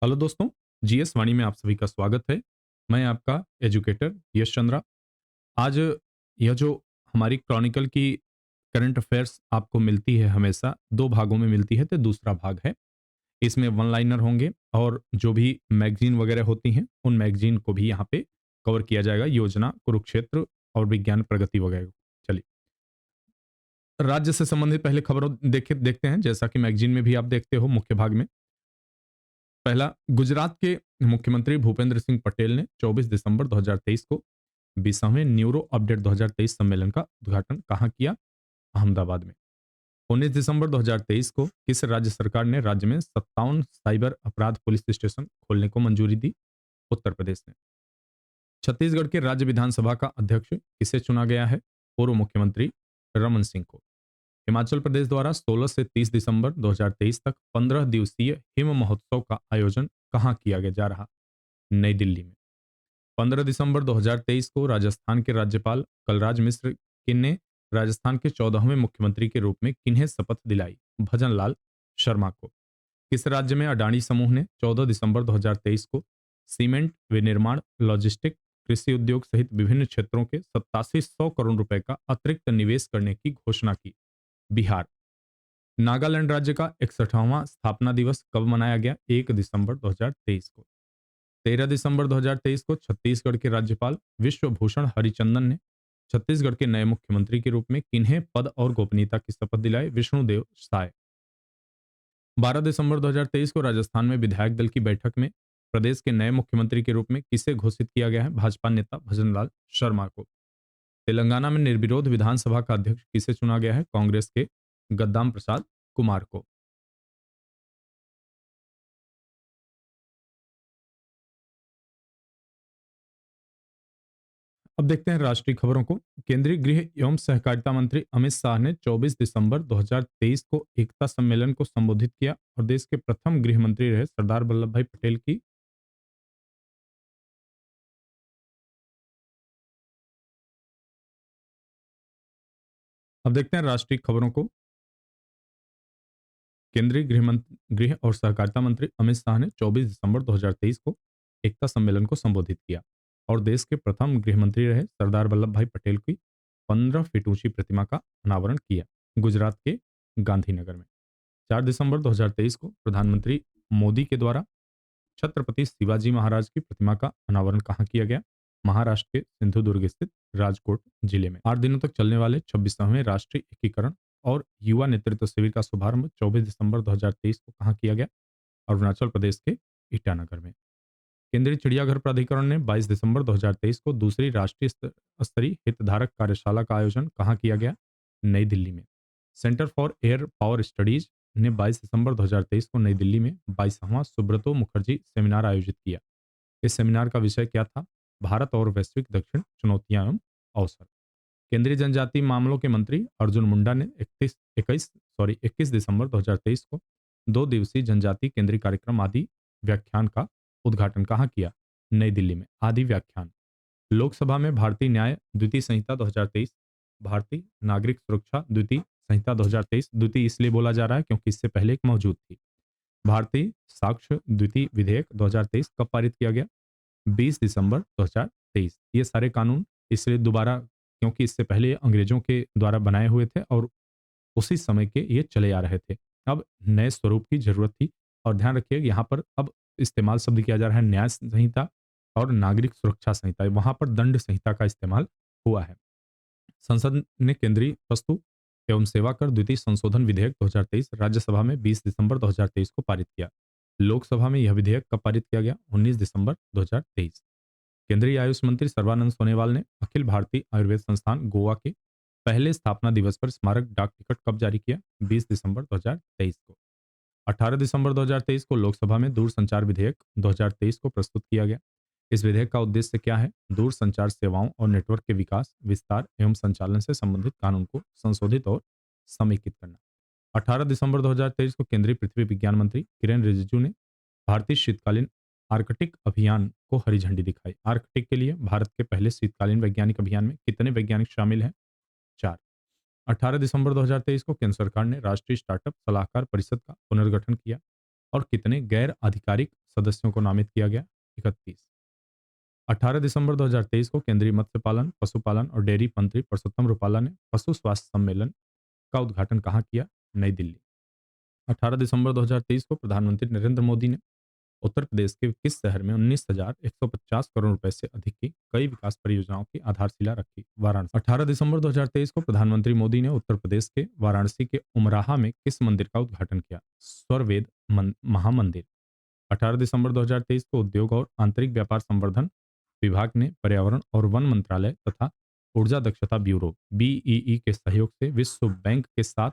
Hello दोस्तों। GS वाणी में आप सभी का स्वागत है। मैं आपका एजुकेटर यश चंद्रा। आज यह जो हमारी क्रॉनिकल की करंट अफेयर्स आपको मिलती है, हमेशा दो भागों में मिलती है, तो दूसरा भाग है। इसमें वन लाइनर होंगे और जो भी मैगजीन वगैरह होती हैं उन मैगजीन को भी यहाँ पे कवर किया जाएगा, योजना, कुरुक्षेत्र और विज्ञान प्रगति वगैरह। चलिए, राज्य से संबंधित पहले खबरों देखते हैं, जैसा कि मैगजीन में भी आप देखते हो मुख्य भाग में। पहला, गुजरात के मुख्यमंत्री भूपेंद्र सिंह पटेल ने 24 दिसंबर 2023 को 20वें न्यूरो अपडेट 2023 सम्मेलन का उद्घाटन कहाँ किया? अहमदाबाद में। 19 दिसंबर 2023 को किस राज्य सरकार ने राज्य में 57 साइबर अपराध पुलिस स्टेशन खोलने को मंजूरी दी? उत्तर प्रदेश ने। छत्तीसगढ़ के राज्य विधानसभा का अध्यक्ष किसे चुना गया है? पूर्व मुख्यमंत्री रमन सिंह को। हिमाचल प्रदेश द्वारा 16 से 30 दिसंबर 2023 तक 15 दिवसीय हिम महोत्सव का आयोजन कहाँ किया गया जा रहा? नई दिल्ली में। 15 दिसंबर 2023 को राजस्थान के राज्यपाल कलराज मिश्र ने राजस्थान के 14वें मुख्यमंत्री के रूप में किन्हें शपथ दिलाई? भजन लाल शर्मा को। किस राज्य में अडानी समूह ने 14 दिसंबर 2023 को सीमेंट विनिर्माण, लॉजिस्टिक, कृषि उद्योग सहित विभिन्न क्षेत्रों के 8700 करोड़ रुपए का अतिरिक्त निवेश करने की घोषणा की? बिहार। नागालैंड राज्य का 61वां स्थापना दिवस कब मनाया गया? 1 दिसंबर 2023 को। 13 दिसंबर 2023 को छत्तीसगढ़ के राज्यपाल विश्वभूषण हरिचंदन ने छत्तीसगढ़ के नए मुख्यमंत्री के रूप में किन्हें पद और गोपनीयता की शपथ दिलाई? विष्णुदेव साय। 12 दिसंबर 2023 को राजस्थान में विधायक दल की बैठक में प्रदेश के नए मुख्यमंत्री के रूप में किसे घोषित किया गया है? भाजपा नेता भजनलाल शर्मा को। तेलंगाना में निर्विरोध विधानसभा का अध्यक्ष किसे चुना गया है? कांग्रेस के गद्दाम प्रसाद कुमार को। अब देखते हैं राष्ट्रीय खबरों को। केंद्रीय गृह एवं सहकारिता मंत्री अमित शाह ने 24 दिसंबर 2023 को एकता सम्मेलन को संबोधित किया और देश के प्रथम गृह मंत्री रहे सरदार वल्लभ भाई पटेल की। अब देखते हैं राष्ट्रीय खबरों को। केंद्रीय गृह और सहकारिता मंत्री अमित शाह ने 24 दिसंबर 2023 को एकता सम्मेलन को संबोधित किया और देश के प्रथम गृह मंत्री रहे सरदार वल्लभ भाई पटेल की 15 फीट ऊंची प्रतिमा का अनावरण किया गुजरात के गांधीनगर में। 4 दिसंबर 2023 को प्रधानमंत्री मोदी के द्वारा छत्रपति शिवाजी महाराज की प्रतिमा का अनावरण कहाँ किया गया? महाराष्ट्र के सिंधुदुर्ग स्थित राजकोट जिले में। 8 दिनों तक चलने वाले 26वें राष्ट्रीय एकीकरण और युवा नेतृत्व शिविर का शुभारंभ 24 दिसंबर 2023 को कहाँ किया गया? अरुणाचल प्रदेश के ईटानगर में। केंद्रीय चिड़ियाघर प्राधिकरण ने 22 दिसंबर 2023 को दूसरी राष्ट्रीय स्तरीय हितधारक कार्यशाला का आयोजन कहाँ किया गया? नई दिल्ली में। Centre for air power studies ने 22 दिसंबर 2023 को नई दिल्ली में 22वां सुब्रतो मुखर्जी सेमिनार आयोजित किया। इस सेमिनार का विषय क्या था? भारत और वैश्विक दक्षिण चुनौतियां एवं अवसर। केंद्रीय जनजातीय मामलों के मंत्री अर्जुन मुंडा ने 21 दिसंबर 2023 को 2 दिवसीय जनजातीय केंद्रीय कार्यक्रम आदि व्याख्यान का उद्घाटन कहाँ किया? नई दिल्ली में। आदि व्याख्यान। लोकसभा में भारतीय न्याय द्वितीय संहिता 2023, भारतीय नागरिक सुरक्षा द्वितीय संहिता 2023, द्वितीय इसलिए बोला जा रहा है क्योंकि इससे पहले एक मौजूद थी। भारतीय साक्ष्य द्वितीय विधेयक 2023 कब पारित किया गया? 20 दिसंबर 2023। ये सारे कानून इसलिए दोबारा, क्योंकि इससे पहले ये अंग्रेजों के द्वारा बनाए हुए थे और उसी समय के ये चले आ रहे थे। अब नए स्वरूप की जरूरत थी। और ध्यान रखिए, यहाँ पर अब इस्तेमाल शब्द किया जा रहा है न्याय संहिता और नागरिक सुरक्षा संहिता, वहां पर दंड संहिता का इस्तेमाल हुआ है। संसद ने केंद्रीय वस्तु एवं सेवा कर द्वितीय संशोधन विधेयक 2023 राज्यसभा में 20 दिसंबर 2023 को पारित किया। लोकसभा में यह विधेयक कब पारित किया गया? 19 दिसंबर 2023। केंद्रीय आयुष मंत्री सर्बानंद सोनोवाल ने अखिल भारतीय आयुर्वेद संस्थान गोवा के पहले स्थापना दिवस पर स्मारक डाक टिकट कब जारी किया? 20 दिसंबर 2023 को। 18 दिसंबर 2023 को लोकसभा में दूरसंचार विधेयक 2023 को प्रस्तुत किया गया। इस विधेयक का उद्देश्य क्या है? दूरसंचार सेवाओं और नेटवर्क के विकास, विस्तार एवं संचालन से संबंधित कानून को संशोधित और समेकित करना। 18 दिसंबर 2023 को केंद्रीय पृथ्वी विज्ञान मंत्री किरेन रिजिजू ने भारतीय शीतकालीन आर्कटिक अभियान को हरी झंडी दिखाई। आर्कटिक के लिए भारत के पहले शीतकालीन वैज्ञानिक अभियान में कितने वैज्ञानिक शामिल हैं? 4। 18 दिसंबर 2023 को केंद्र सरकार ने राष्ट्रीय स्टार्टअप सलाहकार परिषद का पुनर्गठन किया। और कितने गैर आधिकारिक सदस्यों को नामित किया गया? 31। 18 दिसंबर 2023 को केंद्रीय मत्स्य पालन, पशुपालन और डेयरी मंत्री परसोत्तम रुपाला ने पशु स्वास्थ्य सम्मेलन का उद्घाटन कहाँ किया? नई दिल्ली। 18 दिसंबर 2023 को प्रधानमंत्री नरेंद्र मोदी ने उत्तर प्रदेश के किस शहर में 19,150 करोड़ रुपए से अधिक की कई विकास परियोजनाओं की आधारशिला रखी? वाराणसी। 18 दिसंबर 2023 को प्रधानमंत्री मोदी ने उत्तर प्रदेश के वाराणसी के उमराहा में किस मंदिर का उद्घाटन किया? स्वरवेद महामंदिर। 18 दिसंबर 2023 को उद्योग और आंतरिक व्यापार संवर्धन विभाग ने पर्यावरण और वन मंत्रालय तथा ऊर्जा दक्षता ब्यूरो बीईई के सहयोग से विश्व बैंक के साथ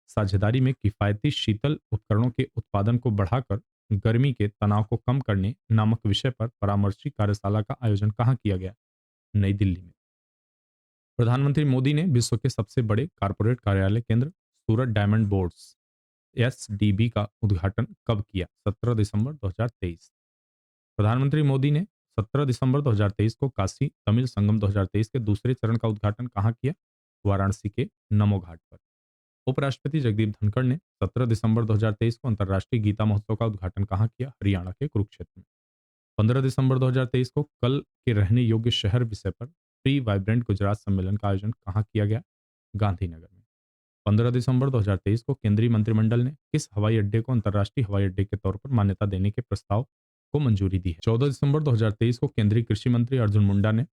साझेदारी में किफायती शीतल उपकरणों के उत्पादन को बढ़ाकर गर्मी के तनाव को कम करने नामक विषय पर परामर्शी कार्यशाला का आयोजन कहाँ किया गया? नई दिल्ली में। प्रधानमंत्री मोदी ने विश्व के सबसे बड़े कारपोरेट कार्यालय केंद्र सूरत डायमंड बोर्ड्स एसडीबी का उद्घाटन कब किया? 17 दिसंबर 2023। प्रधानमंत्री मोदी ने 17 दिसंबर 2023 को काशी तमिल संगम 2023 के दूसरे चरण का उद्घाटन कहाँ किया? वाराणसी के नमो घाट पर। उपराष्ट्रपति जगदीप धनखड़ ने 17 दिसंबर 2023 को अंतर्राष्ट्रीय गीता महोत्सव का उद्घाटन कहाँ किया? हरियाणा के कुरुक्षेत्र में। 15 दिसंबर 2023 को कल के रहने योग्य शहर विषय पर प्री वाइब्रेंट गुजरात सम्मेलन का आयोजन कहाँ किया गया? गांधीनगर में। 15 दिसंबर 2023 को केंद्रीय मंत्रिमंडल ने किस हवाई अड्डे को अंतर्राष्ट्रीय हवाई अड्डे के तौर पर मान्यता देने के प्रस्ताव को मंजूरी दी है? 14 दिसंबर 2023 को केंद्रीय कृषि मंत्री अर्जुन मुंडा ने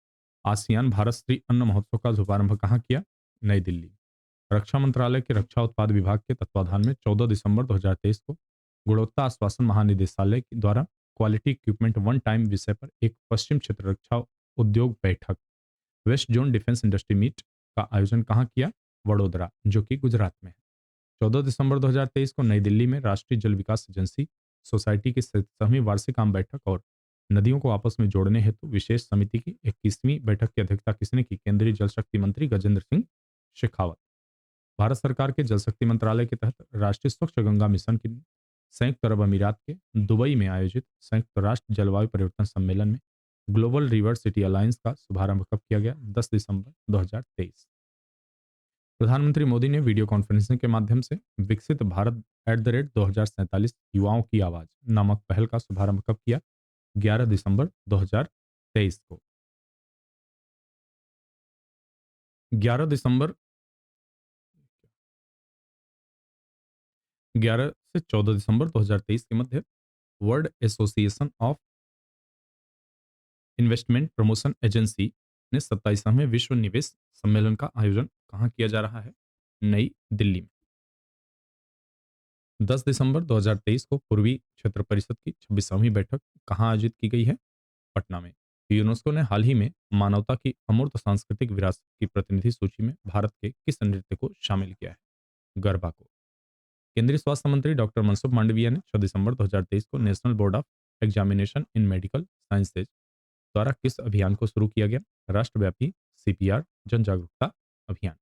आसियान भारत श्री अन्न महोत्सव का शुभारंभ कहाँ किया? नई दिल्ली। रक्षा मंत्रालय के रक्षा उत्पाद विभाग के तत्वाधान में 14 दिसंबर 2023 को गुणवत्ता आश्वासन महानिदेशालय द्वारा क्वालिटी इक्विपमेंट वन टाइम विषय पर एक पश्चिम क्षेत्र रक्षा उद्योग बैठक west zone defence industry meet का आयोजन कहाँ किया? वडोदरा, जो कि गुजरात में है। 14 दिसंबर 2023 को नई दिल्ली में राष्ट्रीय जल विकास एजेंसी सोसाइटी की 7वीं वार्षिक आम बैठक और नदियों को आपस में जोड़ने हेतु विशेष समिति की 21वीं बैठक की अध्यक्षता किसने की? केंद्रीय जल शक्ति मंत्री गजेंद्र सिंह शेखावत। भारत सरकार के जल शक्ति मंत्रालय के तहत राष्ट्रीय स्वच्छ गंगा मिशन की संयुक्त अरब अमीरात के दुबई में आयोजित संयुक्त राष्ट्र जलवायु परिवर्तन सम्मेलन में ग्लोबल रिवर सिटी अलायंस का शुभारंभ कब किया गया? 10 दिसंबर 2023। प्रधानमंत्री मोदी ने वीडियो कॉन्फ्रेंसिंग के माध्यम से विकसित भारत @2047 युवाओं की आवाज नामक पहल का शुभारंभ कब किया? 11 दिसंबर 2023 को। 11 दिसंबर 11 से 14 दिसंबर 2023 के मध्य world association of investment promotion agency ने 27वें विश्व निवेश सम्मेलन का आयोजन कहाँ किया जा रहा है? नई दिल्ली में। 10 दिसंबर 2023 को पूर्वी क्षेत्र परिषद की 26वीं बैठक कहाँ आयोजित की गई है? पटना में। यूनेस्को ने हाल ही में मानवता की अमूर्त सांस्कृतिक विरासत की प्रतिनिधि सूची में भारत के किस नृत्य को शामिल किया है? गरबा को। केंद्रीय स्वास्थ्य मंत्री डॉक्टर मनसुख मांडविया ने 6 दिसंबर 2023 को national board of examination in medical sciences द्वारा किस अभियान को शुरू किया गया? राष्ट्रव्यापी सीपीआर जन जागरूकता अभियान।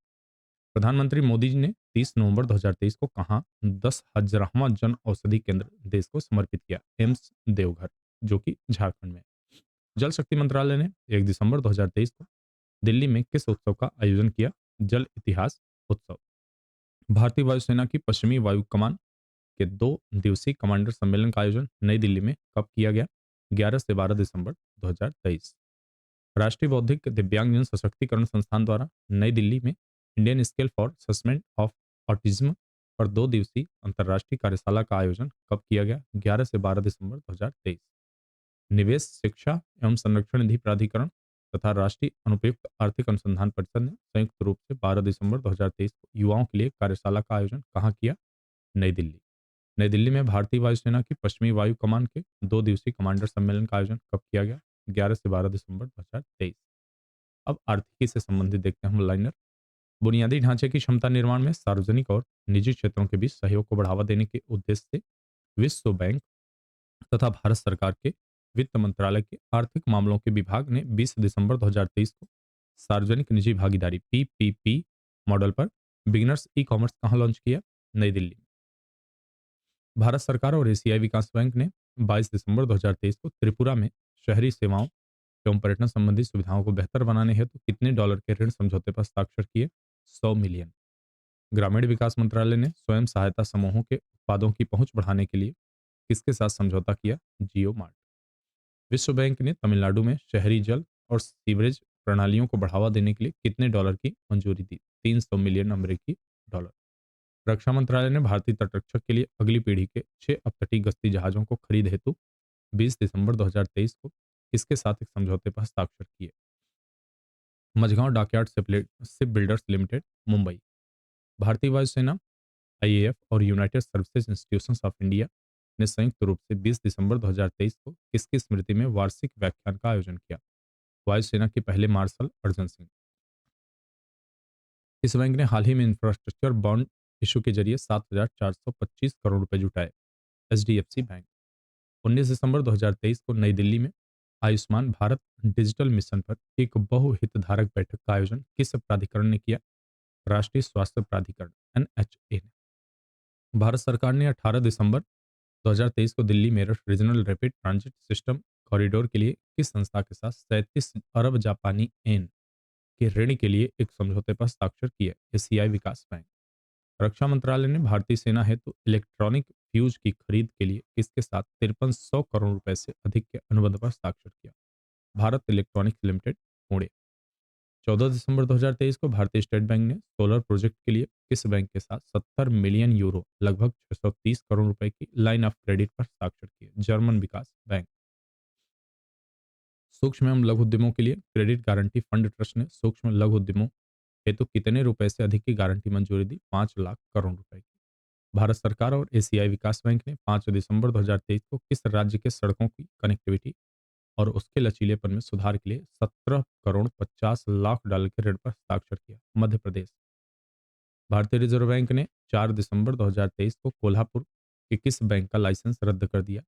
प्रधानमंत्री मोदी जी ने 30 नवंबर 2023 को कहा 10,000वां जन औषधि केंद्र देश को समर्पित किया? एम्स देवघर, जो कि झारखंड में। जल शक्ति मंत्रालय ने 1 दिसंबर 2023 को दिल्ली में किस उत्सव का आयोजन किया? जल इतिहास उत्सव। भारतीय वायुसेना की पश्चिमी वायु कमान के 2 दिवसीय कमांडर सम्मेलन का आयोजन नई दिल्ली में कब किया गया? 11 से 12 दिसंबर 2023। राष्ट्रीय बौद्धिक दिव्यांगजन सशक्तिकरण संस्थान द्वारा नई दिल्ली में Indian scale for assessment of autism पर 2 दिवसीय अंतर्राष्ट्रीय कार्यशाला का आयोजन कब किया गया? 11 से 12 दिसंबर 2023। निवेश, शिक्षा एवं संरक्षण निधि प्राधिकरण तथा राष्ट्रीय अनुपयुक्त आर्थिक अनुसंधान परिषद ने संयुक्त रूप से 12 दिसंबर 2023 को युवाओं के लिए कार्यशाला का आयोजन कहाँ किया? नई दिल्ली। नई दिल्ली में भारतीय वायुसेना की पश्चिमी वायु कमान के 2 दिवसीय कमांडर सम्मेलन का आयोजन कब किया गया? 11 से 12 दिसंबर 2023। अब आर्थिकी से संबंधित देखते हैं हम लाइनर। बुनियादी ढांचे की क्षमता निर्माण में सार्वजनिक और निजी क्षेत्रों के बीच सहयोग को बढ़ावा देने के उद्देश्य से विश्व बैंक तथा भारत सरकार के वित्त मंत्रालय के आर्थिक मामलों के विभाग ने 20 दिसंबर 2023 को सार्वजनिक निजी भागीदारी पीपीपी मॉडल पर बिगिनर्स ई कॉमर्स कहाँ लॉन्च किया? नई दिल्ली। भारत सरकार और एशियाई विकास बैंक ने 22 दिसंबर 2023 को त्रिपुरा में शहरी सेवाओं एवं पर्यटन संबंधी सुविधाओं को बेहतर बनाने हेतु कितने डॉलर के ऋण समझौते पर हस्ताक्षर किए? 100 मिलियन। ग्रामीण विकास मंत्रालय ने स्वयं सहायता समूहों के उत्पादों की पहुंच बढ़ाने के लिए किसके साथ समझौता किया? जियो मार्ट। विश्व बैंक ने तमिलनाडु में शहरी जल और सीवरेज प्रणालियों को बढ़ावा देने के लिए कितने डॉलर की मंजूरी दी? 300 मिलियन अमेरिकी डॉलर। रक्षा मंत्रालय ने भारतीय तटरक्षक के लिए अगली पीढ़ी के 6 अपतटीय गश्ती जहाजों को खरीद हेतु 20 दिसंबर 2023 को किसके साथ एक समझौते पर हस्ताक्षर किए? Mazagon dockyard shipbuilders limited, Mumbai. भारतीय वायुसेना, आईएएफ और united services institutions of India ने संयुक्त रूप से 20 दिसंबर 2023 को किसकी स्मृति में वार्षिक व्याख्यान का आयोजन किया? वायुसेना के पहले मार्शल अर्जन सिंह। इस बैंक ने हाल ही में इंफ्रास्ट्रक्चर बॉन्ड इशू के जरिए 7,425 करोड़ रुपए जुटाए। HDFC bank. 19 दिसंबर 2023 को नई दिल्ली में आयुष्मान भारत डिजिटल मिशन पर एक बहुहितधारक बैठक का आयोजन किस प्राधिकरण ने किया? राष्ट्रीय स्वास्थ्य प्राधिकरण, एनएचए ने। भारत सरकार ने 18 दिसंबर 2023 को Delhi Meerut regional rapid transit system corridor के लिए किस संस्था के साथ 37 अरब जापानी येन के ऋण के लिए एक समझौते पर हस्ताक्षर किए? एशियाई विकास बैंक। रक्षा मंत्रालय ने भारतीय सेना हेतु इलेक्ट्रॉनिक फ्यूज की खरीद के लिए किसके साथ 5300 करोड़ रुपए से अधिक के अनुबंध पर हस्ताक्षर किया? Bharat electronics limited, Pune. 14 दिसंबर 2023 को भारतीय स्टेट बैंक ने सोलर प्रोजेक्ट के लिए किस बैंक के साथ 70 मिलियन यूरो लगभग 630 करोड़ रुपए की लाइन ऑफ क्रेडिट पर हस्ताक्षर किए? जर्मन विकास बैंक। सूक्ष्म एवं लघु उद्यमों के लिए क्रेडिट गारंटी फंड ट्रस्ट ने सूक्ष्म लघु उद्यमों हेतु कितने रुपए से अधिक की गारंटी मंजूरी दी? 5 लाख करोड़ रुपए की। भारत सरकार और एशियाई विकास बैंक ने 5 दिसंबर 2023 को किस राज्य के सड़कों की कनेक्टिविटी और उसके लचीलेपन में सुधार के लिए 17 करोड़ 50 लाख डॉलर के ऋण पर हस्ताक्षर किया? मध्य प्रदेश। भारतीय रिजर्व बैंक ने 4 दिसंबर 2023 को कोल्हापुर के किस बैंक का लाइसेंस रद्द कर दिया?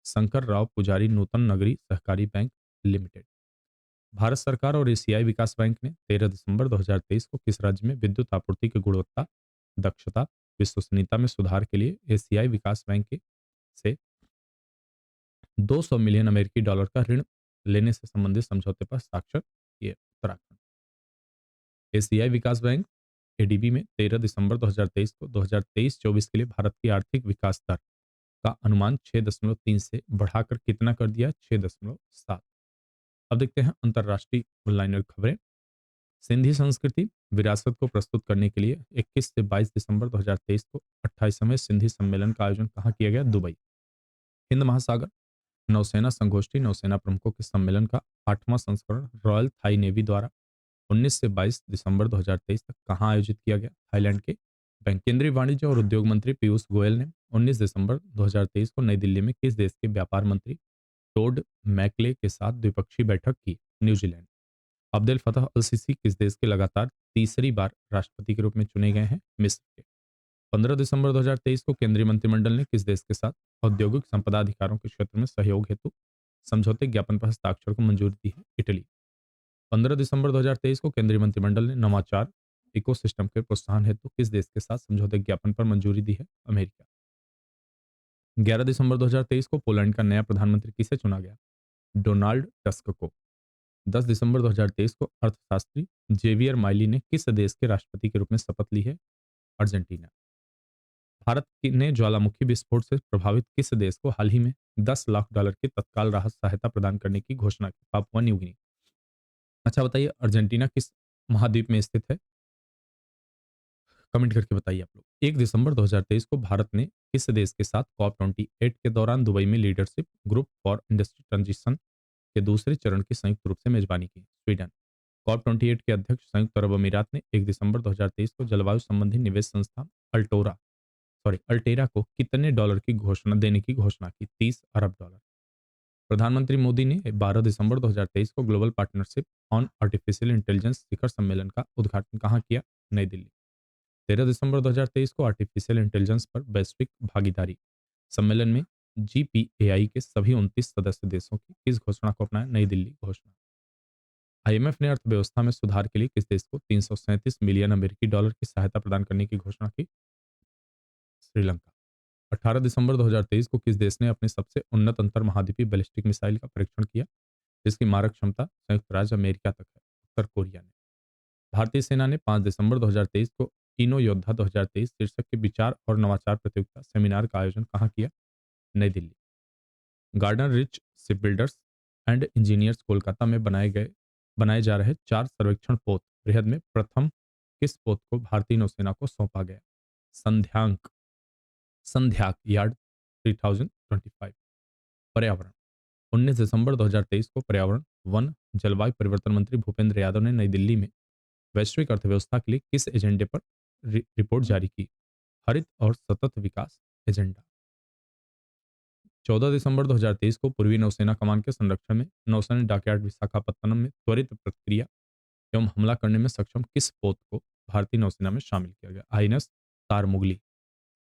शंकर राव पुजारी नूतन नगरी सहकारी बैंक लिमिटेड। भारत सरकार और एशियाई विकास बैंक ने 13 दिसंबर 2023 को किस राज्य में विद्युत आपूर्ति की गुणवत्ता, दक्षता, विश्वसनीयता में सुधार के लिए एशियाई विकास बैंक से 200 मिलियन अमेरिकी डॉलर का ऋण लेने से संबंधित समझौते पर हस्ताक्षर किए? उत्तराखंड। एशियाई विकास बैंक एडीबी में 13 दिसंबर 2023 को 2023-24 के लिए भारत की आर्थिक विकास दर का अनुमान 6.3 से बढ़ाकर कितना कर दिया? 6.7। अब देखते हैं अंतर्राष्ट्रीय लाइनर खबरें। सिंधी संस्कृति विरासत को प्रस्तुत करने के लिए 21 से 22 दिसंबर 2023 को 28वें सिंधी सम्मेलन का आयोजन कहाँ किया गया? दुबई। हिंद महासागर नौसेना संगोष्ठी नौसेना प्रमुखों के सम्मेलन का 8वां संस्करण रॉयल थाई नेवी द्वारा 19 से 22 दिसंबर 2023 तक कहाँ आयोजित किया गया? थाईलैंड के बैंक। केंद्रीय वाणिज्य और उद्योग मंत्री पीयूष गोयल ने 19 दिसंबर 2023 को नई दिल्ली में किस देश के व्यापार मंत्री टोड मैकले के साथ द्विपक्षीय बैठक की? न्यूजीलैंड। अब्देल फतह अल सीसी किस देश के लगातार तीसरी बार राष्ट्रपति के रूप में चुने गए हैं? मिस्र के। 15 दिसंबर 2023 को केंद्रीय मंत्रिमंडल ने किस देश के साथ औद्योगिक संपदा अधिकारों के क्षेत्र में सहयोग हेतु समझौते ज्ञापन पर हस्ताक्षर को मंजूरी दी है? इटली। 15 दिसंबर 2023 को केंद्रीय मंत्रिमंडल ने नवाचार इकोसिस्टम के प्रोत्साहन हेतु किस देश के साथ समझौते ज्ञापन पर मंजूरी दी है? अमेरिका। 11 दिसंबर 2023 को पोलैंड का नया प्रधानमंत्री किसे चुना गया? डोनाल्ड टस्क को। 10 दिसंबर 2023 को अर्थशास्त्री जेवियर माइली ने किस देश के राष्ट्रपति के रूप में शपथ ली है? अर्जेंटीना। ने ज्वालामुखी विस्फोट से प्रभावित किस देश को हाल ही में 10 लाख डॉलर की तत्काल राहत सहायता प्रदान करने की घोषणा की? Papua New Guinea. अच्छा बताइए, अर्जेंटीना किस महाद्वीप में स्थित है? कमेंट करके बताइए आप लोग। 1 दिसंबर 2023 को भारत ने किस देश के साथ कॉप 28 के दौरान दुबई में leadership group for industry transition के दूसरे चरण की संयुक्त रूप से मेजबानी की? स्वीडन। कॉप 28 के अध्यक्ष संयुक्त अरब अमीरात ने 1 दिसंबर 2023 को जलवायु संबंधी निवेश संस्था अल्टेरा को कितने डॉलर की घोषणा देने की घोषणा की? 30 अरब डॉलर। प्रधानमंत्री मोदी ने 12 दिसंबर 2023 को global partnership on artificial intelligence शिखर सम्मेलन का उद्घाटन कहाँ किया? नई दिल्ली। 13 दिसंबर 2023 को आर्टिफिशियल इंटेलिजेंस पर वैश्विक भागीदारी सम्मेलन में जीपीएआई के सभी 29 सदस्य देशों की किस घोषणा को अपनाया? नई दिल्ली घोषणा। आईएमएफ ने अर्थव्यवस्था में सुधार के लिए किस देश को 337 मिलियन अमेरिकी डॉलर की सहायता प्रदान करने की घोषणा की? श्रीलंका। 18 दिसंबर 2023 को किस देश ने अपने सबसे उन्नत अंतर महाद्वीपीय बैलिस्टिक मिसाइल का परीक्षण किया, जिसकी मारक क्षमता संयुक्त राज्य अमेरिका तक है? उत्तर कोरिया ने। भारतीय सेना ने 5 दिसंबर 2023 को इनो योद्धा 2023 शीर्षक के विचार और नवाचार प्रतियोगिता सेमिनार का आयोजन कहाँ किया? नई Delhi. Garden rich shipbuilders and engineers Kolkata में बनाए जा रहे 4 सर्वेक्षण पोत बृहद में प्रथम किस पोत को भारतीय नौसेना को सौंपा गया? संध्यांक संध्याक यार्ड 3025। पर्यावरण 19 दिसंबर 2023 को पर्यावरण, वन, जलवायु परिवर्तन मंत्री भूपेंद्र यादव ने नई दिल्ली में वैश्विक अर्थव्यवस्था के लिए किस एजेंडे पर रिपोर्ट जारी की? हरित और सतत विकास एजेंडा। 14 दिसंबर 2023 को पूर्वी नौसेना कमान के संरक्षण में नौसेना डॉकयार्ड विशाखापत्तनम में त्वरित प्रतिक्रिया एवं हमला करने में सक्षम किस पोत को भारतीय नौसेना में शामिल किया गया? आईएनएस तारमुगली।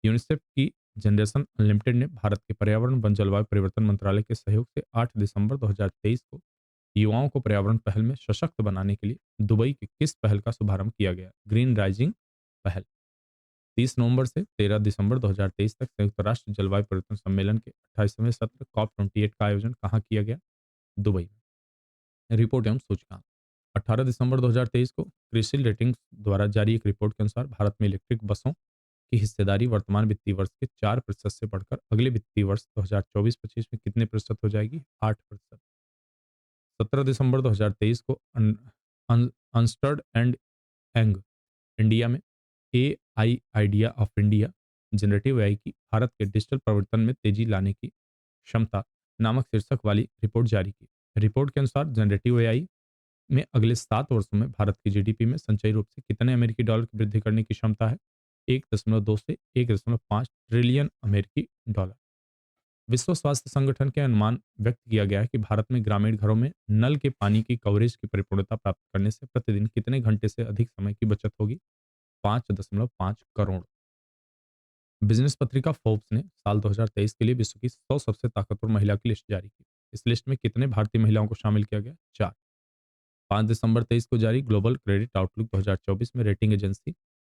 यूनिसेफ की जनरेशन अनलिमिटेड ने भारत के पर्यावरण वन जलवायु परिवर्तन मंत्रालय के सहयोग से 8 दिसंबर 2023 को युवाओं को पर्यावरण पहल में सशक्त बनाने के लिए दुबई की किस पहल का शुभारंभ किया गया? ग्रीन राइजिंग पहल। 30 नवंबर से 13 दिसंबर 2023 तक संयुक्त राष्ट्र जलवायु परिवर्तन सम्मेलन के 28वें सत्र COP28 का आयोजन कहाँ किया गया? दुबई में। रिपोर्ट एवं सूचकांक 18 दिसंबर 2023 को क्रिसिल रेटिंग्स द्वारा जारी एक रिपोर्ट के अनुसार भारत में इलेक्ट्रिक बसों की हिस्सेदारी वर्तमान वित्तीय वर्ष के 4% से बढ़कर अगले वित्तीय वर्ष 2024-25 में कितने प्रतिशत हो जाएगी? 8%। 17 दिसंबर 2023 को अनस्टर्ड एंड एंग इंडिया में A I idea of India generative AI की भारत के डिजिटल परिवर्तन में तेजी लाने की क्षमता नामक शीर्षक वाली रिपोर्ट जारी की। रिपोर्ट के अनुसार जनरेटिव एआई में अगले 7 वर्षों में भारत की जीडीपी में संचयी रूप से कितने अमेरिकी डॉलर की वृद्धि करने की क्षमता है? 1.2 से 1.5 ट्रिलियन अमेरिकी डॉलर। विश्व स्वास्थ्य संगठन के अनुमान व्यक्त किया गया है कि भारत में ग्रामीण घरों में नल के पानी की कवरेज की परिपूर्णता प्राप्त करने से प्रतिदिन कितने घंटे से अधिक समय की बचत होगी? 5.5 करोड़। बिजनेस पत्रिका फोर्ब्स ने साल 2023 के लिए विश्व की 100 सबसे ताकतवर महिला की लिस्ट जारी की। इस लिस्ट में कितने भारतीय महिलाओं को शामिल किया गया? 4। 5 दिसंबर 23 को जारी ग्लोबल क्रेडिट आउटलुक 2024 में रेटिंग एजेंसी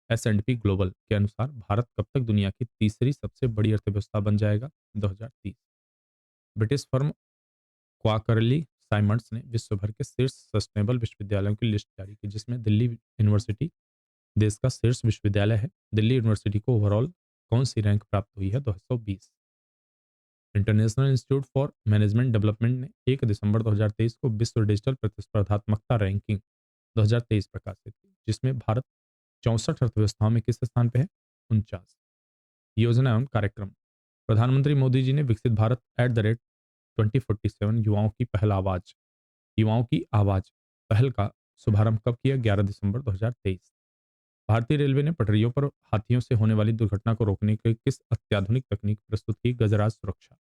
S&P ग्लोबल के अनुसार भारत कब तक दुनिया की तीसरी सबसे बड़ी अर्थव्यवस्था बन जाएगा? 2030। ब्रिटिश फर्म क्वार्टरली साइमंड्स ने विश्व भर के शीर्ष सस्टेनेबल विश्वविद्यालयों की लिस्ट जारी की, जिसमें दिल्ली यूनिवर्सिटी देश का शीर्ष विश्वविद्यालय है। दिल्ली यूनिवर्सिटी को ओवरऑल कौन सी रैंक प्राप्त हुई है? 220। International institute for management development ने 1 दिसंबर 2023 को विश्व डिजिटल प्रतिस्पर्धात्मकता रैंकिंग 2023 प्रकाशित की, जिसमें भारत 64 अर्थव्यवस्थाओं में किस स्थान पे है? 49। योजना एवं कार्यक्रम प्रधानमंत्री मोदी जी ने विकसित भारत @2047 युवाओं की आवाज पहल का शुभारंभ कब किया? 11 दिसंबर 2023। भारतीय रेलवे ने पटरियों पर हाथियों से होने वाली दुर्घटना को रोकने के लिए किस अत्याधुनिक तकनीक प्रस्तुत की? गजराज सुरक्षा।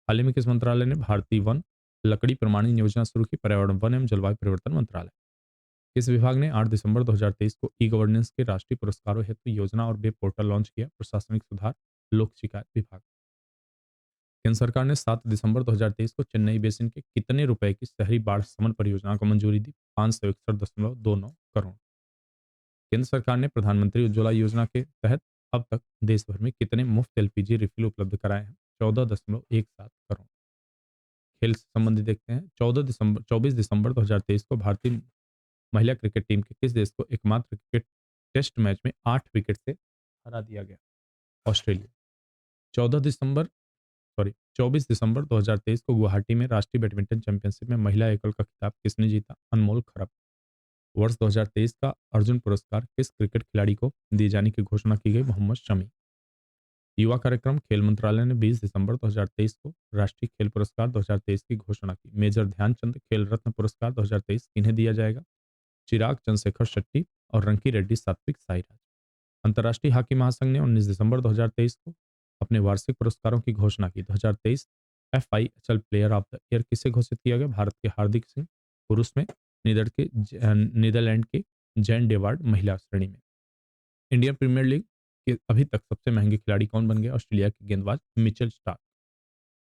हाल ही में किस मंत्रालय ने भारतीय वन लकड़ी प्रमाणन योजना शुरू की? पर्यावरण वन एवं जलवायु परिवर्तन मंत्रालय। किस विभाग ने 8 दिसंबर 2023 को ई गवर्नेंस के राष्ट्रीय पुरस्कारों हेतु योजना और वेब पोर्टल लॉन्च किया? प्रशासनिक सुधार लोक शिकायत विभाग। केंद्र सरकार ने 7 दिसंबर 2023 को चेन्नई बेसिन के कितने रुपए की शहरी बाढ़ शमन परियोजना को मंजूरी दी? 561.29 करोड़। केंद्र सरकार ने प्रधानमंत्री उज्ज्वला योजना के तहत अब तक देश भर में कितने मुफ्त एलपीजी रिफिल उपलब्ध कराए हैं? 14.17 करोड़। खेल से संबंधित देखते हैं। 24 दिसंबर 2023 को भारतीय महिला क्रिकेट टीम के किस देश को एकमात्र क्रिकेट टेस्ट मैच में 8 विकेट से हरा दिया गया? ऑस्ट्रेलिया। 14 दिसंबर सॉरी 24 दिसंबर 2023 को गुवाहाटी में राष्ट्रीय बैडमिंटन चैंपियनशिप में महिला एकल का खिताब किसने जीता? अनमोल खरप। वर्ष 2023 का अर्जुन पुरस्कार किस क्रिकेट खिलाड़ी को दिए जाने की घोषणा की गई? मोहम्मद शमी। युवा कार्यक्रम खेल मंत्रालय ने 20 दिसंबर 2023 को राष्ट्रीय खेल पुरस्कार 2023 की घोषणा की। मेजर ध्यानचंद खेल रत्न पुरस्कार 2023 किन्हें दिया जाएगा? चिराग चंद्रशेखर शेट्टी और रंकी रेड्डी सात्विक साईराज। अंतर्राष्ट्रीय हॉकी महासंघ ने 19 दिसंबर 2023 को अपने वार्षिक पुरस्कारों की घोषणा की। 2023 FIHL player of the year किसे घोषित किया गया? भारत के हार्दिक सिंह पुरुष में, नीदरलैंड के जैन डेवार्ड महिला श्रेणी में। इंडियन प्रीमियर लीग के अभी तक सबसे महंगे खिलाड़ी कौन बन गए? ऑस्ट्रेलिया के गेंदबाज मिचेल स्टार्क।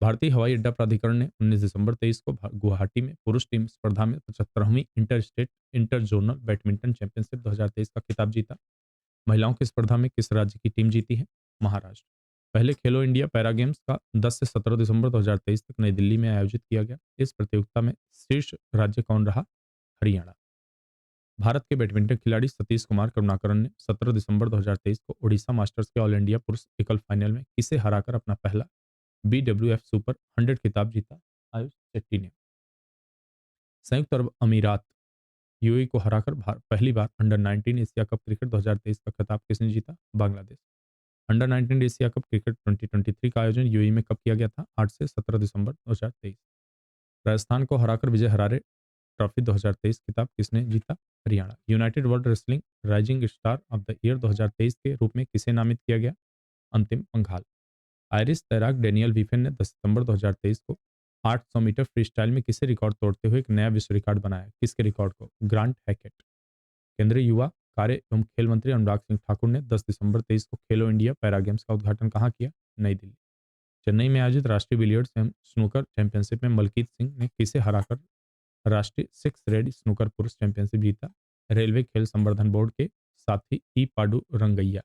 भारतीय हवाई अड्डा प्राधिकरण ने 19 दिसंबर 23 को गुवाहाटी में पुरुष टीम स्पर्धा में 75वीं inter state inter zonal badminton championship 2023 का खिताब जीता। महिलाओं की स्पर्धा में किस राज्य की टीम जीती है? महाराष्ट्र। पहले खेलो इंडिया पैरा गेम्स का 10 से 17 दिसंबर 2023 तक नई दिल्ली में आयोजित किया गया। इस प्रतियोगिता में शीर्ष राज्य कौन रहा? हरियाणा। भारत के बैडमिंटन खिलाड़ी सतीश कुमार करुणाकरन ने 17 दिसंबर 2023 को ओडिशा मास्टर्स के ऑल इंडिया पुरुष एकल फाइनल में किसे हराकर अपना पहला BWF सुपर 100 खिताब जीता आयुष शेट्टी ने। संयुक्त अरब अमीरात यूएई को हराकर पहली बार अंडर 19 एशिया कप क्रिकेट 2023 का खिताब किसने जीता? Bangladesh. Under 19 Asia cup cricket 2023 का आयोजन यूएई में कब किया गया था? 8 से 17 दिसंबर 2023। राजस्थान को हराकर विजय हरारे ट्रॉफी 2023 खिताब किसने जीता? Haryana. United world wrestling rising star of the year 2023 के रूप में किसे नामित किया गया? अंतिम पंघाल। आयरिश तैराक डेनियल वीफेन ने 10 सितंबर 2023 को 800 मीटर फ्रीस्टाइल में किसे रिकॉर्ड तोड़ते हुए एक नया विश्व रिकॉर्ड बनाया? किसके रिकॉर्ड को? ग्रांट हैकेट। केंद्रीय युवा कार्य एवं खेल मंत्री अनुराग सिंह ठाकुर ने 10 दिसंबर 23 को खेलो इंडिया पैरा गेम्स का उद्घाटन कहाँ किया? नई दिल्ली। चेन्नई में आयोजित राष्ट्रीय बिलियर्ड्स एवं स्नूकर चैंपियनशिप में मलकीत सिंह ने किसे हराकर राष्ट्रीय सिक्स रेड स्नूकर पुरुष चैंपियनशिप जीता? रेलवे खेल संवर्धन बोर्ड के साथी ई पाडू रंगैया।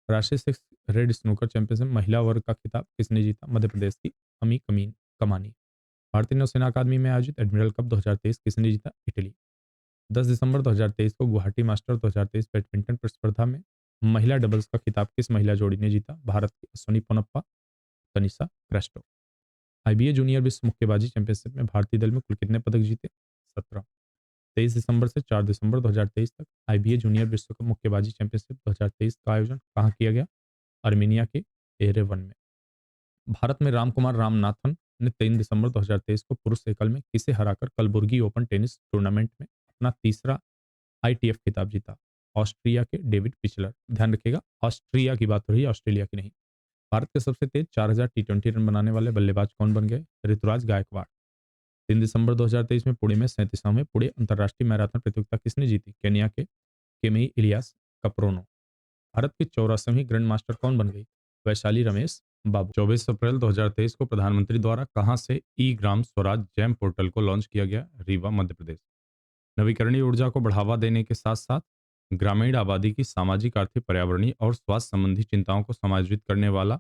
राष्ट्रीय सिक्स रेड स्नूकर चैंपियनशिप महिला वर्ग का खिताब किसने जीता? मध्य प्रदेश की अमी कमानी। भारतीय नौसेना अकादमी में आयोजित एडमिरल कप 2023 किसने जीता? इटली। 10 दिसंबर 2023 को गुवाहाटी मास्टर 2023 बैडमिंटन प्रतिस्पर्धा में महिला डबल्स का खिताब किस महिला जोड़ी ने जीता? भारत की अश्विनी पोनप्पा, तनिषा क्रेस्टो। आईबीए जूनियर विश्व मुक्केबाजी चैंपियनशिप में भारतीय दल में कुल कितने पदक जीते? 17। 23 दिसंबर से 4 दिसंबर 2023 तक आईबीए जूनियर विश्व कप मुक्केबाजी चैंपियनशिप 2023 का आयोजन कहाँ किया गया? आर्मेनिया के एरेवन में। भारत में रामकुमार रामनाथन ने 3 दिसंबर 2023 को पुरुष एकल में किसे हराकर कलबुर्गी ओपन टेनिस टूर्नामेंट में अपना तीसरा आईटीएफ खिताब जीता? ऑस्ट्रिया के डेविड पिचलर। ध्यान रखिएगा, ऑस्ट्रिया की बात हो रही है, ऑस्ट्रेलिया की नहीं। भारत के सबसे तेज 4000 टी20 रन बनाने वाले बल्लेबाज कौन बन गए? ऋतुराज गायकवाड़। 3 दिसंबर 2023 में पुणे में 37वें पुणे अंतर्राष्ट्रीय मैराथन प्रतियोगिता किसने जीती? केनिया के केमेई इलियास कप्रोनो। भारत की 84वीं ग्रैंड मास्टर कौन बन गई? वैशाली रमेश बाबू। 24 अप्रैल 2023 को प्रधानमंत्री द्वारा कहां से ई ग्राम स्वराज जैम पोर्टल को लॉन्च किया गया? रीवा मध्य प्रदेश। नवीकरणीय ऊर्जा को बढ़ावा देने के साथ साथ ग्रामीण आबादी की सामाजिक, आर्थिक, पर्यावरणीय और स्वास्थ्य संबंधी चिंताओं को समायोजित करने वाला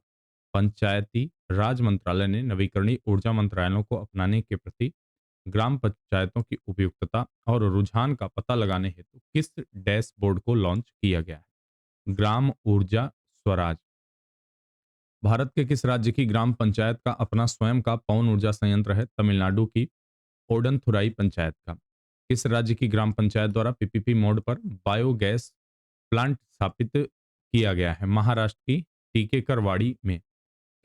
पंचायती राज मंत्रालय ने नवीकरणीय ऊर्जा मंत्रालयों को अपनाने के प्रति ग्राम पंचायतों की उपयुक्तता और रुझान का पता लगाने हेतु किस डैशबोर्ड को लॉन्च किया गया है? ग्राम ऊर्जा स्वराज। भारत के किस राज्य की ग्राम पंचायत का अपना स्वयं का पवन ऊर्जा संयंत्र है? तमिलनाडु की ओडनथुराई पंचायत का। किस राज्य की ग्राम पंचायत द्वारा पीपीपी मोड पर बायोगैस प्लांट स्थापित किया गया है? महाराष्ट्र की टीकेकरवाड़ी में।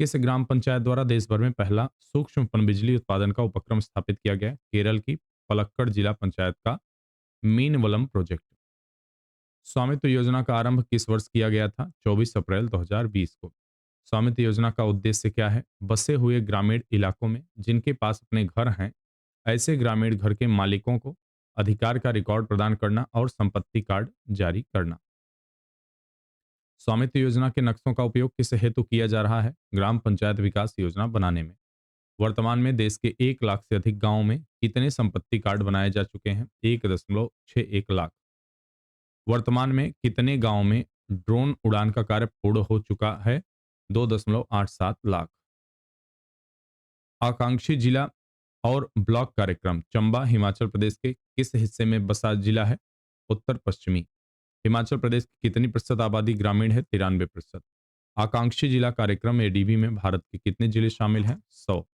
किस ग्राम पंचायत द्वारा देश भर में पहला सूक्ष्म पनबिजली उत्पादन का उपक्रम स्थापित किया गया? केरल की पलक्कड़ जिला पंचायत का मीनवलम प्रोजेक्ट। स्वामित्व योजना का आरंभ किस वर्ष किया गया था? 24 अप्रैल 2020 को। स्वामित्व योजना का उद्देश्य क्या है? बसे हुए ग्रामीण इलाकों में जिनके पास अपने घर हैं, ऐसे ग्रामीण घर के मालिकों को अधिकार का रिकॉर्ड प्रदान करना और संपत्ति कार्ड जारी करना। स्वामित्व योजना के नक्शों का उपयोग किस हेतु किया जा रहा है? ग्राम पंचायत विकास योजना बनाने में। वर्तमान में देश के 1 लाख से अधिक गांवों में कितने संपत्ति कार्ड बनाए जा चुके हैं? 1.61 लाख। वर्तमान में कितने गांवों में ड्रोन उड़ान का कार्य पूर्ण हो चुका है? 2.87 लाख। आकांक्षी जिला और ब्लॉक कार्यक्रम चंबा हिमाचल प्रदेश के किस हिस्से में बसा जिला है? उत्तर पश्चिमी। हिमाचल प्रदेश की कितनी प्रतिशत आबादी ग्रामीण है? 93%। आकांक्षी जिला कार्यक्रम एडीबी में भारत के कितने जिले शामिल हैं? 100।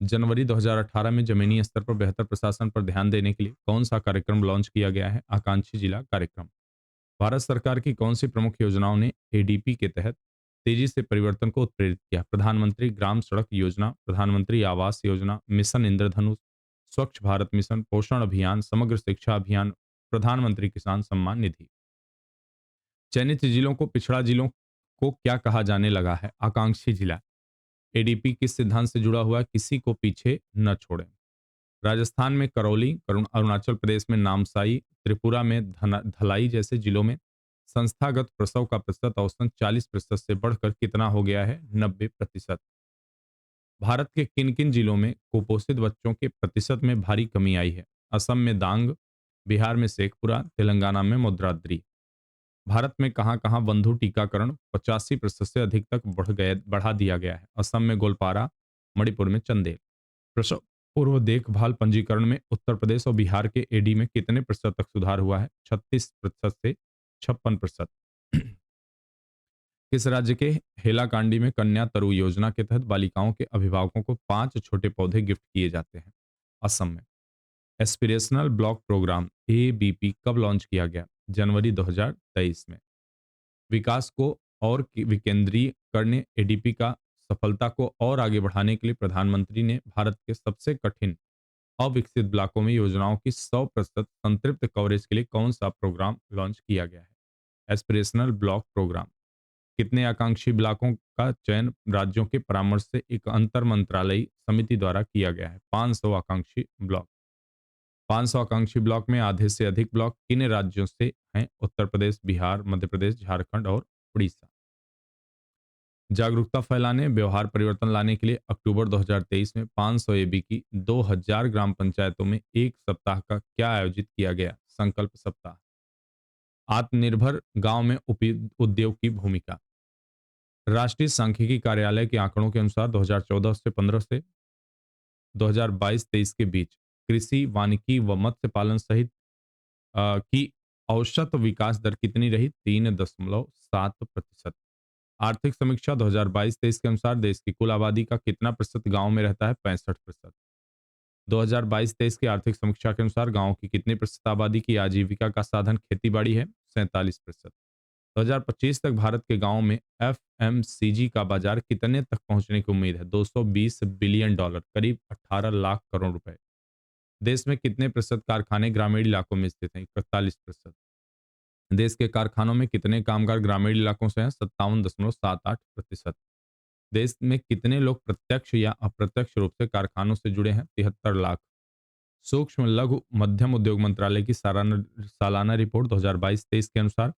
जनवरी 2018 में जमीनी स्तर पर बेहतर प्रशासन पर ध्यान देने के लिए कौन सा कार्यक्रम लॉन्च किया गया है? आकांक्षी जिला कार्यक्रम। भारत सरकार की कौन सी प्रमुख योजनाओं ने एडीपी के तहत तेजी से परिवर्तन को उत्प्रेरित किया? प्रधानमंत्री ग्राम सड़क योजना, प्रधानमंत्री आवास योजना, मिशन इंद्रधनुष, स्वच्छ भारत मिशन, पोषण अभियान, समग्र शिक्षा अभियान, प्रधानमंत्री किसान सम्मान निधि। चयनित जिलों को पिछड़ा जिलों को क्या कहा जाने लगा है? आकांक्षी जिला। एडीपी किस सिद्धांत से जुड़ा हुआ है? किसी को पीछे न छोड़ें। राजस्थान में करौली, अरुणाचल प्रदेश में नामसाई, त्रिपुरा में धलाई जैसे जिलों में संस्थागत प्रसव का प्रतिशत औसतन 40% से बढ़कर कितना हो गया है? 90%। भारत के किन किन जिलों में कुपोषित बच्चों के प्रतिशत में भारी कमी आई है? असम में दांग, बिहार में शेखपुरा, तेलंगाना में मुद्राद्री। भारत में कहां कहां बंधु टीकाकरण 85% से अधिक तक बढ़ा दिया गया है? असम में गोलपारा, मणिपुर में चंदेल। प्रसव पूर्व देखभाल पंजीकरण में उत्तर प्रदेश और बिहार के एडी में कितने प्रतिशत तक सुधार हुआ है? 36% से 56%। किस राज्य के हेलाकांडी में कन्या तरु योजना के तहत बालिकाओं के अभिभावकों को 5 छोटे पौधे गिफ्ट किए जाते हैं? असम में। एस्पिरेशनल ब्लॉक प्रोग्राम एबीपी कब लॉन्च किया गया? जनवरी 2023 में। विकास को और विकेंद्रीय करने एडीपी का सफलता को और आगे बढ़ाने के लिए प्रधानमंत्री ने भारत के सबसे कठिन अविकसित ब्लॉकों में योजनाओं की 100% संतृप्त कवरेज के लिए कौन सा प्रोग्राम लॉन्च किया गया है? Aspirational block programme. कितने आकांक्षी ब्लॉकों का चयन राज्यों के परामर्श से एक अंतर मंत्रालयी समिति द्वारा किया गया है? 500 आकांक्षी ब्लॉक। 500 आकांक्षी ब्लॉक में आधे से अधिक ब्लॉक किन राज्यों से हैं? उत्तर प्रदेश, बिहार, मध्य प्रदेश, झारखंड और उड़ीसा। जागरूकता फैलाने, व्यवहार परिवर्तन लाने के लिए अक्टूबर 2023 में 500 एबी की 2000 ग्राम पंचायतों में एक सप्ताह का क्या आयोजित किया गया? संकल्प सप्ताह। आत्मनिर्भर गांव में उद्योग की भूमिका। राष्ट्रीय सांख्यिकी कार्यालय के आंकड़ों के अनुसार 2014 से 15 से 2022-23 के बीच कृषि, वानिकी व मत्स्य पालन सहित की औसत विकास दर कितनी रही? 3.7%। आर्थिक समीक्षा 2022-23 के अनुसार देश की कुल आबादी का कितना प्रतिशत गांव में रहता है? 65%। 2022-23 की आर्थिक समीक्षा के अनुसार गांव की कितनी प्रतिशत आबादी की आजीविका का साधन खेती बाड़ी है? 47%। 2025 तक भारत के गांवों में एफएमसीजी का बाजार कितने तक पहुंचने की उम्मीद है? 220 बिलियन डॉलर, करीब 18 लाख करोड़ रुपए। देश में कितने प्रतिशत कारखाने ग्रामीण इलाकों में स्थित हैं? 41%। देश के कारखानों में कितने कामगार ग्रामीण इलाकों से हैं? 57.78%। देश में कितने लोग प्रत्यक्ष या अप्रत्यक्ष रूप से कारखानों से जुड़े हैं? 73 लाख। सूक्ष्म लघु मध्यम उद्योग मंत्रालय की सालाना रिपोर्ट 2022-23 के अनुसार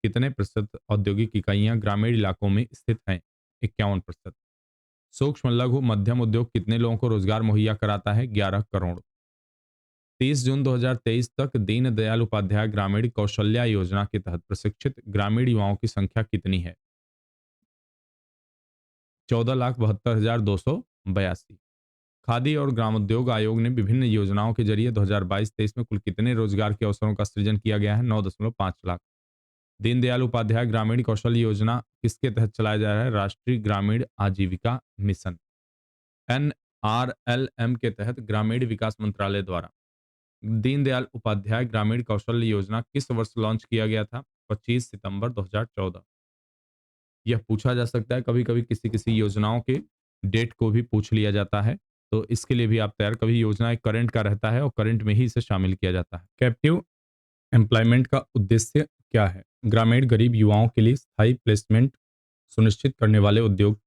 कितने प्रतिशत औद्योगिक इकाइयां ग्रामीण इलाकों में स्थित हैं? 51%। सूक्ष्म लघु मध्यम उद्योग कितने लोगों को रोजगार मुहैया कराता है? 11 करोड़। 30 जून 2023 तक दीनदयाल उपाध्याय ग्रामीण कौशल्या योजना के तहत प्रशिक्षित ग्रामीण युवाओं की संख्या कितनी है? 14,72,282। खादी और ग्रामोद्योग आयोग ने विभिन्न योजनाओं के जरिए 2022-23 में कुल कितने रोजगार के अवसरों का सृजन किया गया है? 9.5 लाख। दीनदयाल उपाध्याय ग्रामीण कौशल योजना किसके तहत चलाया जा रहा है? राष्ट्रीय ग्रामीण आजीविका मिशन एनआरएलएम के तहत ग्रामीण विकास मंत्रालय द्वारा दीनदयाल उपाध्याय ग्रामीण कौशल योजना किस वर्ष लॉन्च किया गया था? 25 सितंबर 2014। यह पूछा जा सकता है, कभी कभी किसी किसी योजनाओं के डेट को भी पूछ लिया जाता है, तो इसके लिए भी आप तैयार। कभी योजना एक करंट का रहता है और करंट में ही इसे शामिल किया जाता है। कैप्टिव एम्प्लॉयमेंट का उद्देश्य क्या है? ग्रामीण गरीब युवाओं के लिए स्थायी प्लेसमेंट सुनिश्चित करने वाले उद्योग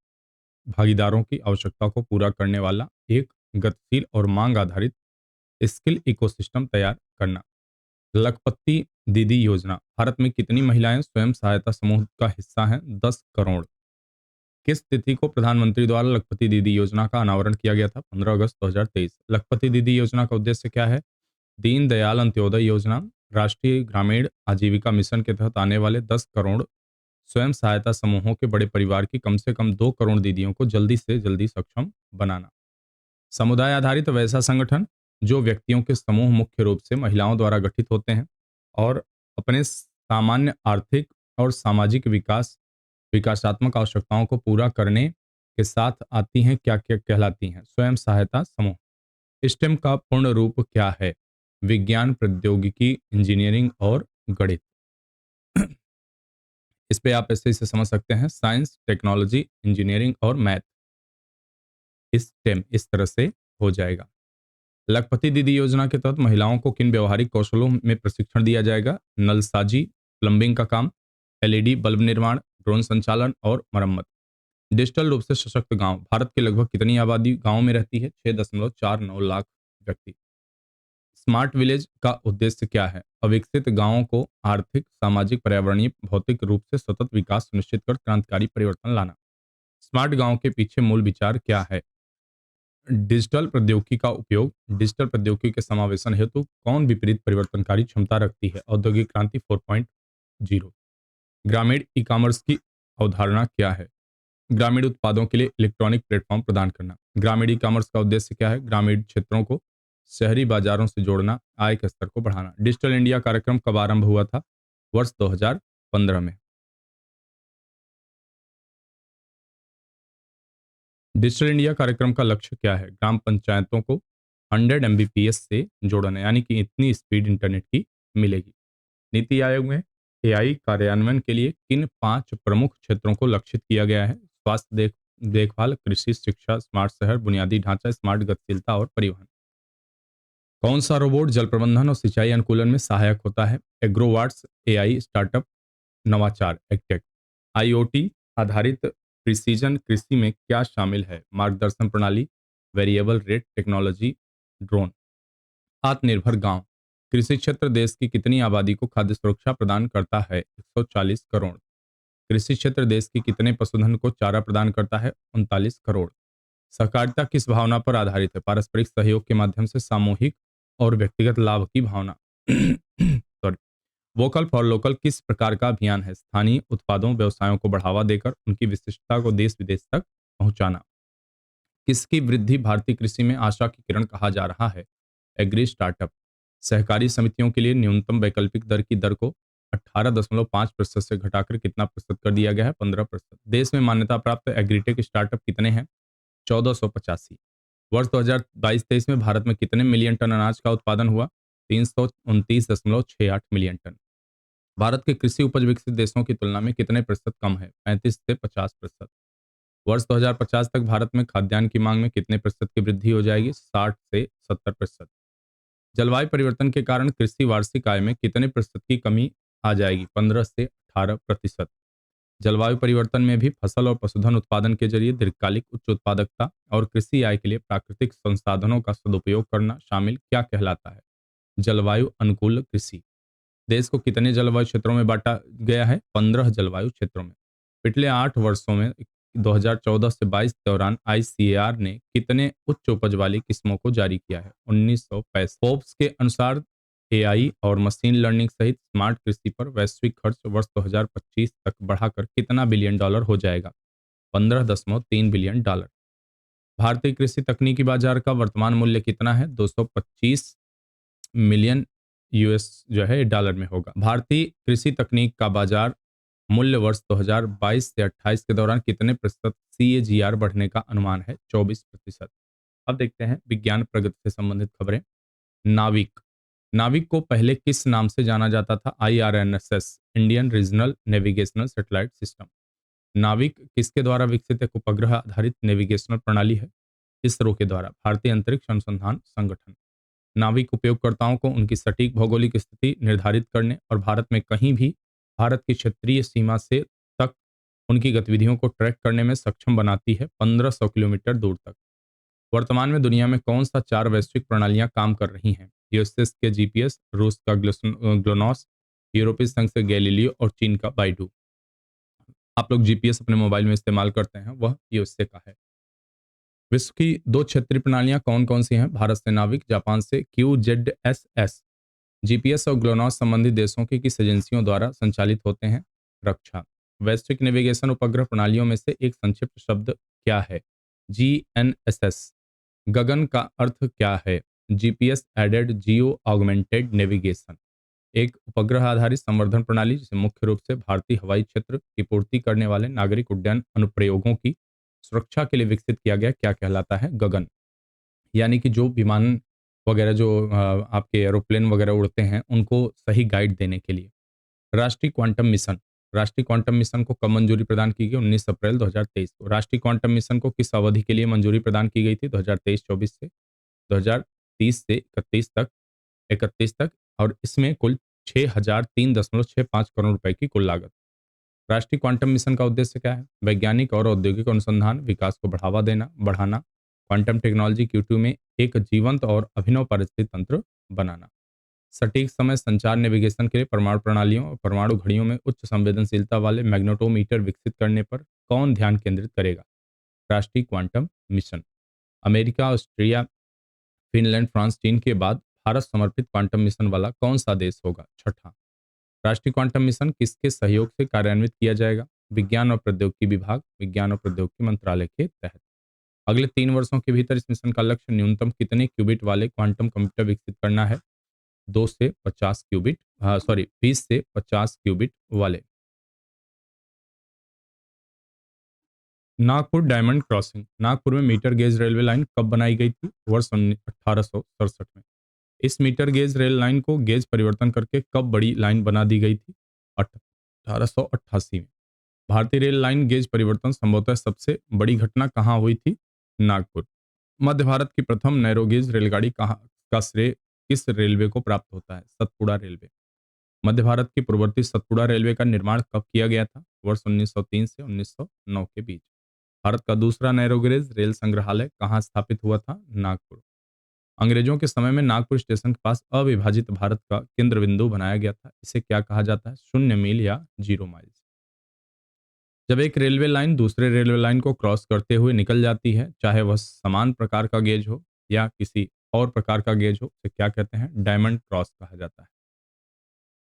भागीदारों की आवश्यकता को पूरा करने वाला एक गतिशील और मांग आधारित स्किल इकोसिस्टम तैयार करना। लखपति दीदी योजना। भारत में कितनी महिलाएं स्वयं सहायता समूह का हिस्सा हैं? 10 करोड़। किस तिथि को प्रधानमंत्री द्वारा लखपति दीदी योजना का अनावरण किया गया था? 15 अगस्त 2023। लखपति दीदी योजना का उद्देश्य क्या है? दीनदयाल अंत्योदय योजना राष्ट्रीय ग्रामीण आजीविका मिशन के तहत आने वाले 10 करोड़ स्वयं सहायता समूहों के बड़े परिवार की कम से कम 2 करोड़ दीदियों को जल्दी से जल्दी सक्षम बनाना। समुदाय आधारित वैसा संगठन जो व्यक्तियों के समूह मुख्य रूप से महिलाओं द्वारा गठित होते हैं और अपने सामान्य आर्थिक और सामाजिक विकासात्मक आवश्यकताओं को पूरा करने के साथ आती हैं, क्या क्या कहलाती हैं? स्वयं सहायता समूह। स्टेम का पूर्ण रूप क्या है? विज्ञान, प्रौद्योगिकी, इंजीनियरिंग और गणित। इस पे आप ऐसे इसे समझ सकते हैं, साइंस, टेक्नोलॉजी, इंजीनियरिंग और मैथ। स्टेम इस तरह से हो जाएगा। लखपति दीदी योजना के तहत महिलाओं को किन व्यवहारिक कौशलों में प्रशिक्षण दिया जाएगा? नलसाजी, प्लम्बिंग का काम, एलईडी बल्ब निर्माण, ड्रोन संचालन और मरम्मत। डिजिटल रूप से सशक्त गांव। भारत के लगभग कितनी आबादी गांव में रहती है? 6.49 लाख व्यक्ति। स्मार्ट विलेज का उद्देश्य क्या है? अविकसित गांवों को आर्थिक, सामाजिक, पर्यावरणीय, भौतिक रूप से सतत विकास सुनिश्चित कर क्रांतिकारी परिवर्तन लाना। स्मार्ट गांव के पीछे मूल विचार क्या है? डिजिटल प्रौद्योगिकी का उपयोग। डिजिटल प्रौद्योगिकी के समावेशन हेतु कौन विपरीत परिवर्तनकारी क्षमता रखती है? औद्योगिक क्रांति 4.0। ग्रामीण ई कॉमर्स की अवधारणा क्या है? ग्रामीण उत्पादों के लिए इलेक्ट्रॉनिक प्लेटफॉर्म प्रदान करना। ग्रामीण ई कॉमर्स का उद्देश्य क्या है? ग्रामीण क्षेत्रों को शहरी बाजारों से जोड़ना, आय के स्तर को बढ़ाना। डिजिटल इंडिया कार्यक्रम कब आरंभ हुआ था? वर्ष 2015 में। डिजिटल इंडिया कार्यक्रम का लक्ष्य क्या है? ग्राम पंचायतों को 100 एमबीपीएस से जोड़ना, यानी कि इतनी स्पीड इंटरनेट की मिलेगी। नीति आयोग में एआई कार्यान्वयन के लिए किन 5 प्रमुख क्षेत्रों को लक्षित किया गया है? स्वास्थ्य देखभाल, कृषि, शिक्षा, स्मार्ट शहर, बुनियादी ढांचा, स्मार्ट गतिशीलता और परिवहन। कौन सा रोबोट जल प्रबंधन और सिंचाई अनुकूलन में सहायक होता है? एग्रोवाट्स एआई स्टार्टअप नवाचार एग्टेक। आईओटी आधारित प्रिसीजन कृषि में क्या शामिल है? मार्गदर्शन प्रणाली, वेरिएबल रेट टेक्नोलॉजी, ड्रोन। आत्मनिर्भर गांव। कृषि क्षेत्र देश की कितनी आबादी को खाद्य सुरक्षा प्रदान करता है? 140 करोड़। कृषि क्षेत्र देश की कितने पशुधन को चारा प्रदान करता है? 39 करोड़। सहकारिता किस भावना पर आधारित है? पारस्परिक सहयोग के माध्यम से सामूहिक और व्यक्तिगत लाभ की भावना। सॉरी। वोकल फॉर लोकल किस प्रकार का अभियान है? स्थानीय उत्पादों व्यवसायों को बढ़ावा देकर उनकी विशिष्टता को देश विदेश तक पहुंचाना। किसकी वृद्धि भारतीय कृषि में आशा की किरण कहा जा रहा है? Agri startup. सहकारी समितियों के लिए न्यूनतम वैकल्पिक दर की दर को 18.5% से घटाकर कितना प्रतिशत कर दिया गया है? 15%। देश में मान्यता प्राप्त एग्रीटेक स्टार्टअप कितने हैं? 1485। वर्ष 2022-23 में भारत में कितने मिलियन टन अनाज का उत्पादन हुआ? 329.68 मिलियन टन। भारत के कृषि उपज विकसित देशों की तुलना में कितने प्रतिशत कम है? 35 से 50%। वर्ष 2050 तक भारत में खाद्यान्न की मांग में कितने प्रतिशत की वृद्धि हो जाएगी? 60 से 70%। जलवायु परिवर्तन के कारण कृषि वार्षिक आय में कितने प्रतिशत की कमी आ जाएगी? 15 से 18%। जलवायु परिवर्तन में भी फसल और पशुधन उत्पादन के जरिए दीर्घकालिक उच्च उत्पादकता और कृषि आय के लिए प्राकृतिक संसाधनों का सदुपयोग करना शामिल क्या कहलाता है? जलवायु अनुकूल कृषि। देश को कितने जलवायु क्षेत्रों में बांटा गया है? 15 जलवायु क्षेत्रों में। पिछले 8 वर्षों में 2014 से 22 के दौरान आईसीएआर ने कितने उच्च उपज वाली किस्मों को जारी किया है? 1965। फोर्ब्स के अनुसार एआई और मशीन लर्निंग सहित स्मार्ट कृषि पर वैश्विक खर्च वर्ष 2025 तक बढ़ाकर कितना बिलियन डॉलर हो जाएगा? 15.3 बिलियन डॉलर। भारतीय कृषि तकनीकी बाजार का वर्तमान मूल्य कितना है? 225 मिलियन यूएस जो है डॉलर में होगा। भारतीय कृषि तकनीक का बाजार मूल्य वर्ष 2022 से 28 के दौरान कितने प्रतिशत सीएजीआर बढ़ने का अनुमान है? 24%। अब देखते हैं विज्ञान प्रगति से संबंधित खबरें। नाविक। नाविक को पहले किस नाम से जाना जाता था? IRNSS, Indian regional navigational satellite system. नाविक किसके द्वारा विकसित एक उपग्रह आधारित नेविगेशनल प्रणाली है? इसरो के द्वारा। भारतीय अंतरिक्ष अनुसंधान संगठन। नाविक उपयोगकर्ताओं को उनकी सटीक भौगोलिक स्थिति निर्धारित करने और भारत में कहीं भी भारत की क्षेत्रीय सीमा से तक उनकी गतिविधियों को ट्रैक करने में सक्षम बनाती है 1500 किलोमीटर दूर तक। वर्तमान में दुनिया में कौन सा 4 वैश्विक प्रणालियां काम कर रही हैं? यूएसएस के जीपीएस, रूस का ग्लोनॉस, यूरोपीय संघ से गैलीलियो और चीन का बाइडू। आप लोग जीपीएस अपने मोबाइल में इस्तेमाल करते हैं, वह यूएसए का है। विश्व की 2 क्षेत्रीय प्रणालियां कौन कौन सी हैं? भारत से नाविक, जापान से क्यूजेडएसएस। जीपीएस और ग्लोनास संबंधित देशों की किस एजेंसियों द्वारा संचालित होते हैं? रक्षा। वैश्विक नेविगेशन उपग्रह प्रणालियों में से एक संक्षिप्त शब्द क्या है? जीएनएसएस। गगन का अर्थ क्या है? GPS aided geo augmented navigation. एक उपग्रह आधारित संवर्धन प्रणाली जिसे मुख्य रूप से भारतीय हवाई क्षेत्र की पूर्ति करने वाले नागरिक उड्डयन अनुप्रयोगों की सुरक्षा के लिए विकसित किया गया, क्या कहलाता है? गगन। यानी कि जो विमान वगैरह जो आपके एरोप्लेन वगैरह उड़ते हैं उनको सही गाइड देने के लिए। राष्ट्रीय क्वांटम मिशन। राष्ट्रीय क्वांटम मिशन को कब मंजूरी प्रदान की गई? 19 अप्रैल 2023 को। राष्ट्रीय क्वांटम मिशन को किस अवधि के लिए मंजूरी प्रदान की गई थी? 2023-24 से 2030 से 31 तक और इसमें कुल 6003.65 करोड़ रुपए की कुल लागत। राष्ट्रीय क्वांटम मिशन का उद्देश्य क्या है? वैज्ञानिक और औद्योगिक अनुसंधान विकास को बढ़ावा देना, बढ़ाना, क्वांटम टेक्नोलॉजी क्यू2 में एक जीवंत और अभिनव पारिस्थितिक तंत्र बनाना। सटीक समय संचार नेविगेशन के लिए परमाणु प्रणालियों और परमाणु घड़ियों में उच्च संवेदनशीलता वाले मैग्नेटोमीटर विकसित करने पर कौन ध्यान केंद्रित करेगा? राष्ट्रीय quantum mission. America, Austria, Finland, France, चीन के बाद भारत समर्पित क्वांटम मिशन वाला कौन सा देश होगा? छठा। राष्ट्रीय क्वांटम मिशन किसके सहयोग से कार्यान्वित किया जाएगा? विज्ञान और प्रौद्योगिकी विभाग, विज्ञान और प्रौद्योगिकी मंत्रालय के तहत। अगले 3 वर्षों के भीतर इस मिशन का लक्ष्य न्यूनतम कितने क्यूबिट वाले क्वांटम कंप्यूटर विकसित करना है? 2 से 50 क्यूबिट, 20 से 50 क्यूबिट वाले। Nagpur diamond crossing. नागपुर में मीटर गेज रेलवे लाइन कब बनाई गई थी? वर्ष 1867 में। इस मीटर गेज रेल लाइन को गेज परिवर्तन करके कब बड़ी लाइन बना दी गई थी? 1888 में। भारतीय रेल लाइन गेज परिवर्तन संभवतः सबसे बड़ी घटना कहाँ हुई थी? नागपुर। मध्य भारत की प्रथम नैरो गेज रेलगाड़ी कहाँ का श्रेय किस रेलवे को प्राप्त होता है? सतपुड़ा रेलवे। मध्य भारत की पूर्ववर्ती सतपुड़ा रेलवे का निर्माण कब किया गया था? वर्ष 1903 से 1909 के बीच। भारत का दूसरा नैरोगेज रेल संग्रहालय कहाँ स्थापित हुआ था? नागपुर। अंग्रेजों के समय में नागपुर स्टेशन के पास अविभाजित भारत का केंद्र बिंदु बनाया गया था। इसे क्या कहा जाता है? शून्य मील या जीरो माइल्स। जब एक रेलवे लाइन दूसरे रेलवे लाइन को क्रॉस करते हुए निकल जाती है, चाहे वह समान प्रकार का गेज हो या किसी और प्रकार का गेज हो, उसे क्या कहते हैं? डायमंड क्रॉस कहा जाता है।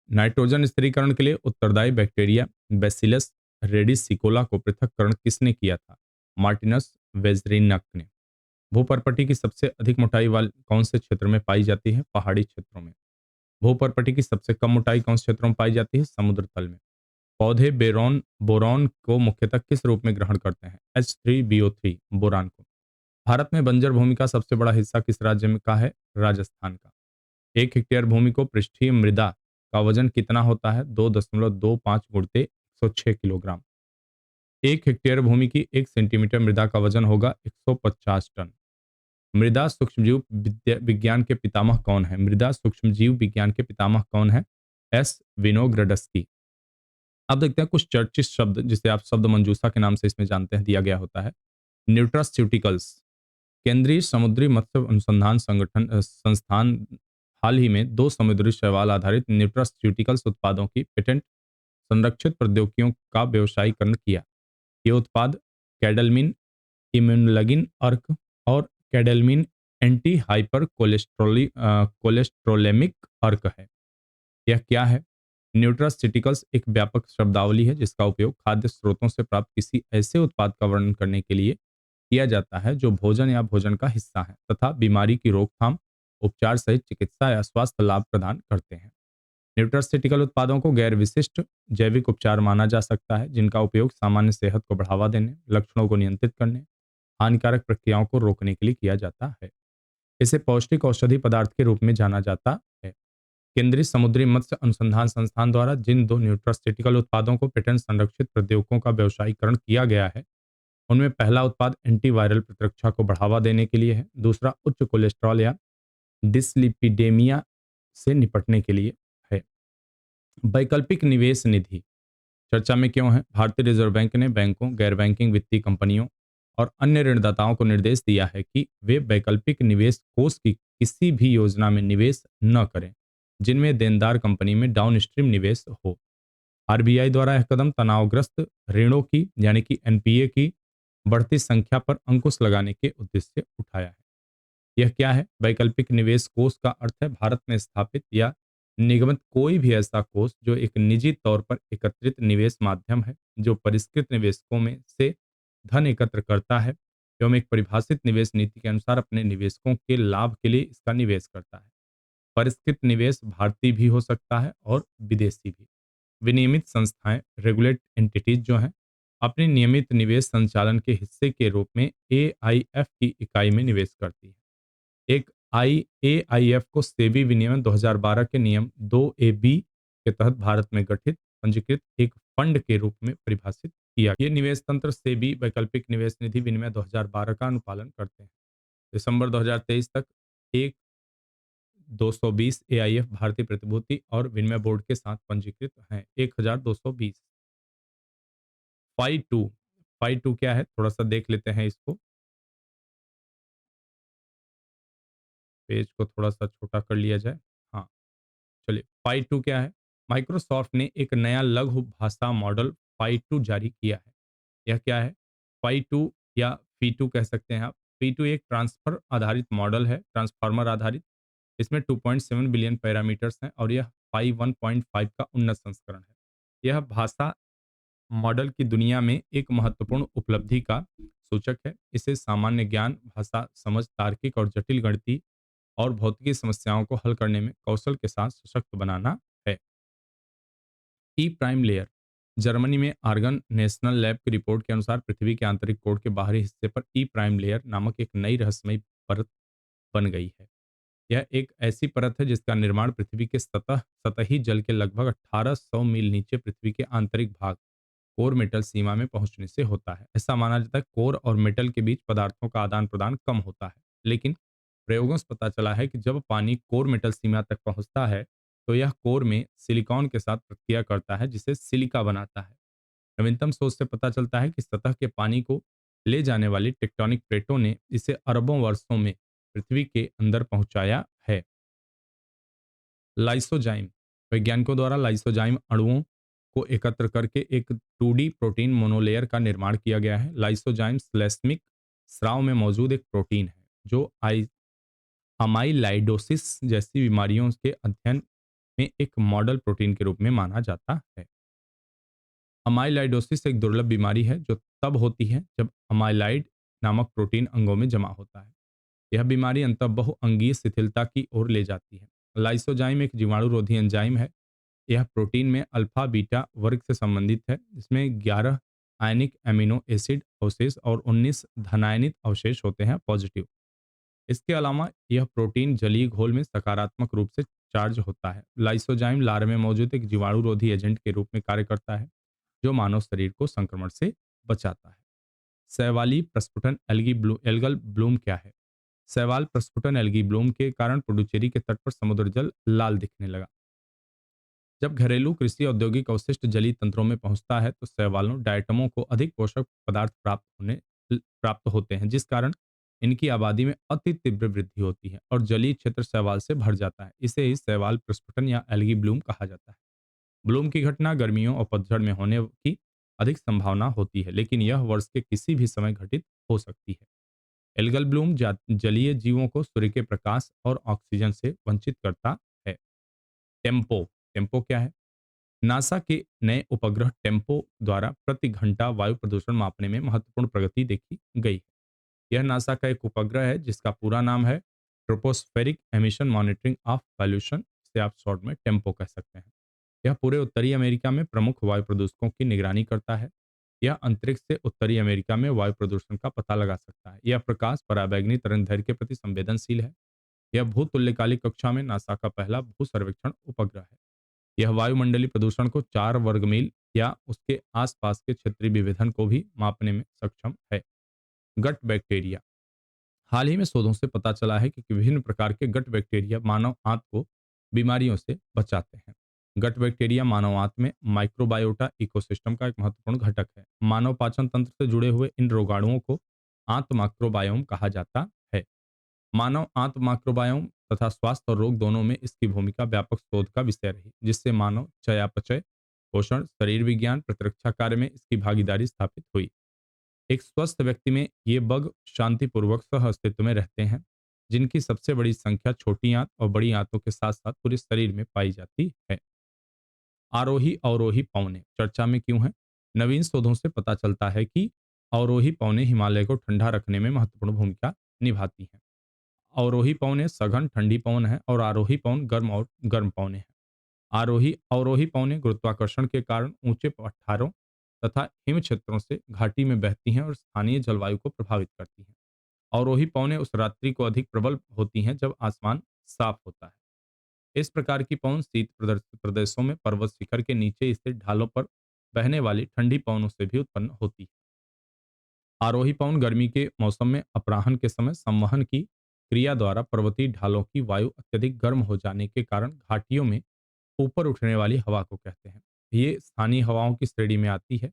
नाइट्रोजन स्थिरीकरण के लिए उत्तरदायी बैक्टीरिया बैसिलस रेडिसिकोला को पृथक्करण किसने किया था? मार्टिनस वेजरिनक ने। भूपर्पटी की सबसे अधिक मोटाई वाली कौन से क्षेत्र में पाई जाती है? पहाड़ी क्षेत्रों में। भूपर्पटी की सबसे कम मोटाई कौन से क्षेत्रों में पाई जाती है? समुद्र तल में। पौधे बोरॉन को मुख्यतः किस रूप में ग्रहण करते हैं? H3BO3 बोरान को। भारत में बंजर भूमि का सबसे बड़ा हिस्सा किस राज्य में का है? राजस्थान का। 1 हेक्टेयर भूमि को पृष्ठीय मृदा का वजन कितना होता है? 2.25 गुणित 106 किलोग्राम। 1 हेक्टेयर भूमि की 1 सेंटीमीटर मृदा का वजन होगा 150 टन। मृदा सूक्ष्मजीव विज्ञान के पितामह कौन है? मृदा सूक्ष्मजीव विज्ञान के पितामह कौन है? एस विनोग्रेडस्की। अब देखते हैं कुछ चर्चित शब्द जिसे आप शब्द मंजूषा के नाम से इसमें जानते हैं, दिया गया होता है। न्यूट्रास्यूटिकल्स। केंद्रीय समुद्री मत्स्य अनुसंधान संस्थान हाल ही में 2 समुद्री शैवाल आधारित न्यूट्रास्यूटिकल्स उत्पादों की पेटेंट संरक्षित प्रौद्योगिकियों का व्यवसायीकरण किया। ये उत्पाद कैडलमिन इम्यूनोलगिन अर्क और कैडलमिन एंटी हाइपर कोलेस्ट्रोलेमिक अर्क है। यह क्या है? न्यूट्रास्यूटिकल्स एक व्यापक शब्दावली है जिसका उपयोग खाद्य स्रोतों से प्राप्त किसी ऐसे उत्पाद का वर्णन करने के लिए किया जाता है जो भोजन या भोजन का हिस्सा है तथा बीमारी की रोकथाम, उपचार सहित चिकित्सा या स्वास्थ्य लाभ प्रदान करते हैं। न्यूट्रास्यूटिकल उत्पादों को गैर विशिष्ट जैविक उपचार माना जा सकता है जिनका उपयोग सामान्य सेहत को बढ़ावा देने, लक्षणों को नियंत्रित करने, हानिकारक प्रक्रियाओं को रोकने के लिए किया जाता है। इसे पौष्टिक औषधि पदार्थ के रूप में जाना जाता है। केंद्रीय समुद्री मत्स्य अनुसंधान संस्थान द्वारा जिन 2 न्यूट्रास्यूटिकल उत्पादों को पेटेंट संरक्षित प्रौद्योगिकों का व्यवसायीकरण किया गया है, उनमें पहला उत्पाद एंटीवायरल प्रतिरक्षा को बढ़ावा देने के लिए है, दूसरा उच्च कोलेस्ट्रॉल या डिसलिपिडेमिया से निपटने के लिए है। वैकल्पिक निवेश निधि चर्चा में क्यों है? भारतीय रिजर्व बैंक ने बैंकों, गैर बैंकिंग वित्तीय कंपनियों और अन्य ऋणदाताओं को निर्देश दिया है कि वे वैकल्पिक निवेश कोष की किसी भी योजना में निवेश न करें जिनमें देनदार कंपनी में डाउनस्ट्रीम निवेश हो। आरबीआई द्वारा यह कदम तनावग्रस्त ऋणों की यानी कि एनपीए की बढ़ती संख्या पर अंकुश लगाने के उद्देश्य से उठाया है। यह क्या है? वैकल्पिक निवेश कोष का अर्थ है भारत में स्थापित या निगमित कोई भी ऐसा कोष जो एक निजी तौर पर एकत्रित निवेश माध्यम है जो परिष्कृत निवेशकों में से धन एकत्र करता है एवं एक परिभाषित निवेश नीति के अनुसार अपने निवेशकों के लाभ के लिए इसका निवेश करता है। परिष्कृत निवेश भारतीय भी हो सकता है और विदेशी भी। विनियमित संस्थाएं रेगुलेट एंटिटीज जो हैं अपने नियमित निवेश संचालन के हिस्से के रूप में एआईएफ की इकाई में निवेश करती है। एक आई एआईएफ को सेबी विनियमन 2012 के नियम 2 ए बी के तहत भारत में गठित पंजीकृत एक फंड के रूप में परिभाषित किया। ये निवेश तंत्र सेबी वैकल्पिक निवेश निधि विनिमय 2012 का अनुपालन करते हैं। दिसंबर 2023 तक एक 220 एआईएफ भारतीय प्रतिभूति और विनिमय बोर्ड के साथ पंजीकृत हैं। 1220। Phi to. फाई टू क्या है? थोड़ा सा देख लेते हैं इसको। पेज को थोड़ा सा छोटा कर लिया जाए। हाँ, चलिए। फाई टू क्या है? माइक्रोसॉफ्ट ने एक नया लघु भाषा मॉडल फाई टू जारी किया है। यह क्या है? फाई टू या फी टू कह सकते हैं आप। फी टू एक ट्रांसफर आधारित मॉडल है, ट्रांसफार्मर आधारित। इसमें 2.7 बिलियन पैरामीटर्स हैं और यह फाई 1.5 का उन्नत संस्करण है। यह भाषा मॉडल की दुनिया में एक महत्वपूर्ण उपलब्धि का सूचक है। इसे सामान्य ज्ञान, भाषा समझ, तार्किक और जटिल गणितीय और भौतिकी समस्याओं को हल करने में कौशल के साथ सशक्त बनाना है। ई प्राइम लेयर जर्मनी में आर्गन नेशनल लैब की रिपोर्ट के अनुसार पृथ्वी के आंतरिक कोर के बाहरी हिस्से पर ई प्राइम लेयर नामक एक नई रहस्यमयी परत बन गई है। यह एक ऐसी परत है जिसका निर्माण पृथ्वी के सतही जल के लगभग 1800 मील नीचे पृथ्वी के आंतरिक भाग कोर मेटल सीमा में पहुंचने से होता है। ऐसा माना जाता है कोर और मेटल के बीच पदार्थों का आदान प्रदान कम होता है, लेकिन प्रयोगों से पता चला है कि जब पानी कोर मेटल सीमा तक पहुंचता है तो यह कोर में सिलिकॉन के साथ प्रतिक्रिया करता है जिसे सिलिका बनाता है। नवीनतम शोध से पता चलता है कि सतह के पानी को ले जाने वाली टेक्टोनिक प्लेटों ने इसे अरबों वर्षों में पृथ्वी के अंदर पहुंचाया है। लाइसोजाइम, वैज्ञानिकों द्वारा लाइसोजाइम अणुओं को एकत्र करके एक 2D प्रोटीन मोनोलेयर का निर्माण किया गया है। लाइसोजाइम श्लैष्मिक स्राव में मौजूद एक प्रोटीन है जो अमाइलाइडोसिस जैसी बीमारियों के अध्ययन में एक मॉडल प्रोटीन के रूप में माना जाता है। अमाइलाइडोसिस एक दुर्लभ बीमारी है जो तब होती है जब अमाइलाइड नामक प्रोटीन अंगों में जमा होता है। यह बीमारी अंततः बहुअंगीय शिथिलता की ओर ले जाती है। लाइसोजाइम एक जीवाणुरोधी एंजाइम है। यह प्रोटीन में अल्फा बीटा वर्ग से संबंधित है, जिसमें 11 आयनिक एमिनो एसिड अवशेष और 19 धनायनित अवशेष होते हैं पॉजिटिव। इसके अलावा यह प्रोटीन जलीय घोल में सकारात्मक रूप से चार्ज होता है। लाइसोजाइम लार में मौजूद एक जीवाणुरोधी एजेंट के रूप में कार्य करता है जो मानव शरीर को संक्रमण से बचाता है। शैवाली प्रस्फुटन एल्गल ब्लूम क्या है? शैवाल प्रस्फुटन एल्गी ब्लूम के कारण पुडुचेरी के तट पर समुद्र जल लाल दिखने लगा। जब घरेलू कृषि औद्योगिक अवशिष्ट जलीय तंत्रों में पहुंचता है तो शैवालों डायटमों को अधिक पोषक पदार्थ प्राप्त होते हैं, जिस कारण इनकी आबादी में अति तीव्र वृद्धि होती है और जलीय क्षेत्र शैवाल से भर जाता है। इसे ही शैवाल प्रस्फुटन या एल्गी ब्लूम कहा जाता है। ब्लूम की घटना गर्मियों और पतझड़ में होने की अधिक संभावना होती है, लेकिन यह वर्ष के किसी भी समय घटित हो सकती है। एल्गल ब्लूम जलीय जीवों को सूर्य के प्रकाश और ऑक्सीजन से वंचित करता है। टेम्पो, टेम्पो क्या है? नासा के नए उपग्रह टेम्पो द्वारा प्रति घंटा वायु प्रदूषण मापने में महत्वपूर्ण प्रगति देखी गई है। यह नासा का एक उपग्रह है जिसका पूरा नाम है tropospheric emission monitoring of pollution, से आप शॉर्ट में टेम्पो कह सकते हैं। यह पूरे उत्तरी अमेरिका में प्रमुख वायु प्रदूषकों की निगरानी करता है। यह अंतरिक्ष से उत्तरी अमेरिका में वायु प्रदूषण का पता लगा सकता है। यह प्रकाश पराबैंगनी तरंगदैर्घ्य के प्रति संवेदनशील है। यह भूतुल्यकालिक कक्षा में नासा का पहला भू सर्वेक्षण उपग्रह है। यह वायुमंडलीय प्रदूषण को 4 वर्ग मील या उसके आसपास के क्षेत्रीय विभेदन को भी मापने में सक्षम है। गट बैक्टीरिया, हाल ही में शोधों से पता चला है कि विभिन्न प्रकार के गट बैक्टीरिया मानव आंत को बीमारियों से बचाते हैं। गट बैक्टीरिया मानव आंत में माइक्रोबायोटा इकोसिस्टम का एक महत्वपूर्ण घटक है। मानव पाचन तंत्र से जुड़े हुए इन रोगाणुओं को आंत माइक्रोबायोम कहा जाता है। मानव आंत माइक्रोबायोम तथा स्वास्थ्य और रोग दोनों में इसकी भूमिका व्यापक शोध का विषय रही, जिससे मानव चयापचय, पोषण, शरीर विज्ञान, प्रतिरक्षा कार्य में इसकी भागीदारी स्थापित हुई। एक स्वस्थ व्यक्ति में ये बग शांतिपूर्वक सह अस्तित्व में रहते हैं, जिनकी सबसे बड़ी संख्या छोटी आंत और बड़ी आंतों के साथ साथ पूरे शरीर में पाई जाती है। आरोही अवरोही पौने चर्चा में क्यों है? नवीन शोधों से पता चलता है कि अवरोही पौने हिमालय को ठंडा रखने में महत्वपूर्ण भूमिका निभाती हैं। अवरोही पौने सघन ठंडी पवन है और आरोही पवन गर्म पौने हैं। आरोही अवरोही पौने गुरुत्वाकर्षण के कारण ऊंचे पठारों तथा हिम क्षेत्रों से घाटी में बहती हैं और स्थानीय जलवायु को प्रभावित करती हैं। अवरोही पवनें उस रात्रि को अधिक प्रबल होती हैं जब आसमान साफ होता है। इस प्रकार की पवन शीत प्रदेशों में पर्वत शिखर के नीचे स्थित ढालों पर बहने वाली ठंडी पवनों से भी उत्पन्न होती है। आरोही पवन गर्मी के मौसम में अपराह्न के समय संवहन की क्रिया द्वारा पर्वतीय ढालों की वायु अत्यधिक गर्म हो जाने के कारण घाटियों में ऊपर उठने वाली हवा को कहते हैं। ये स्थानीय हवाओं की श्रेणी में आती है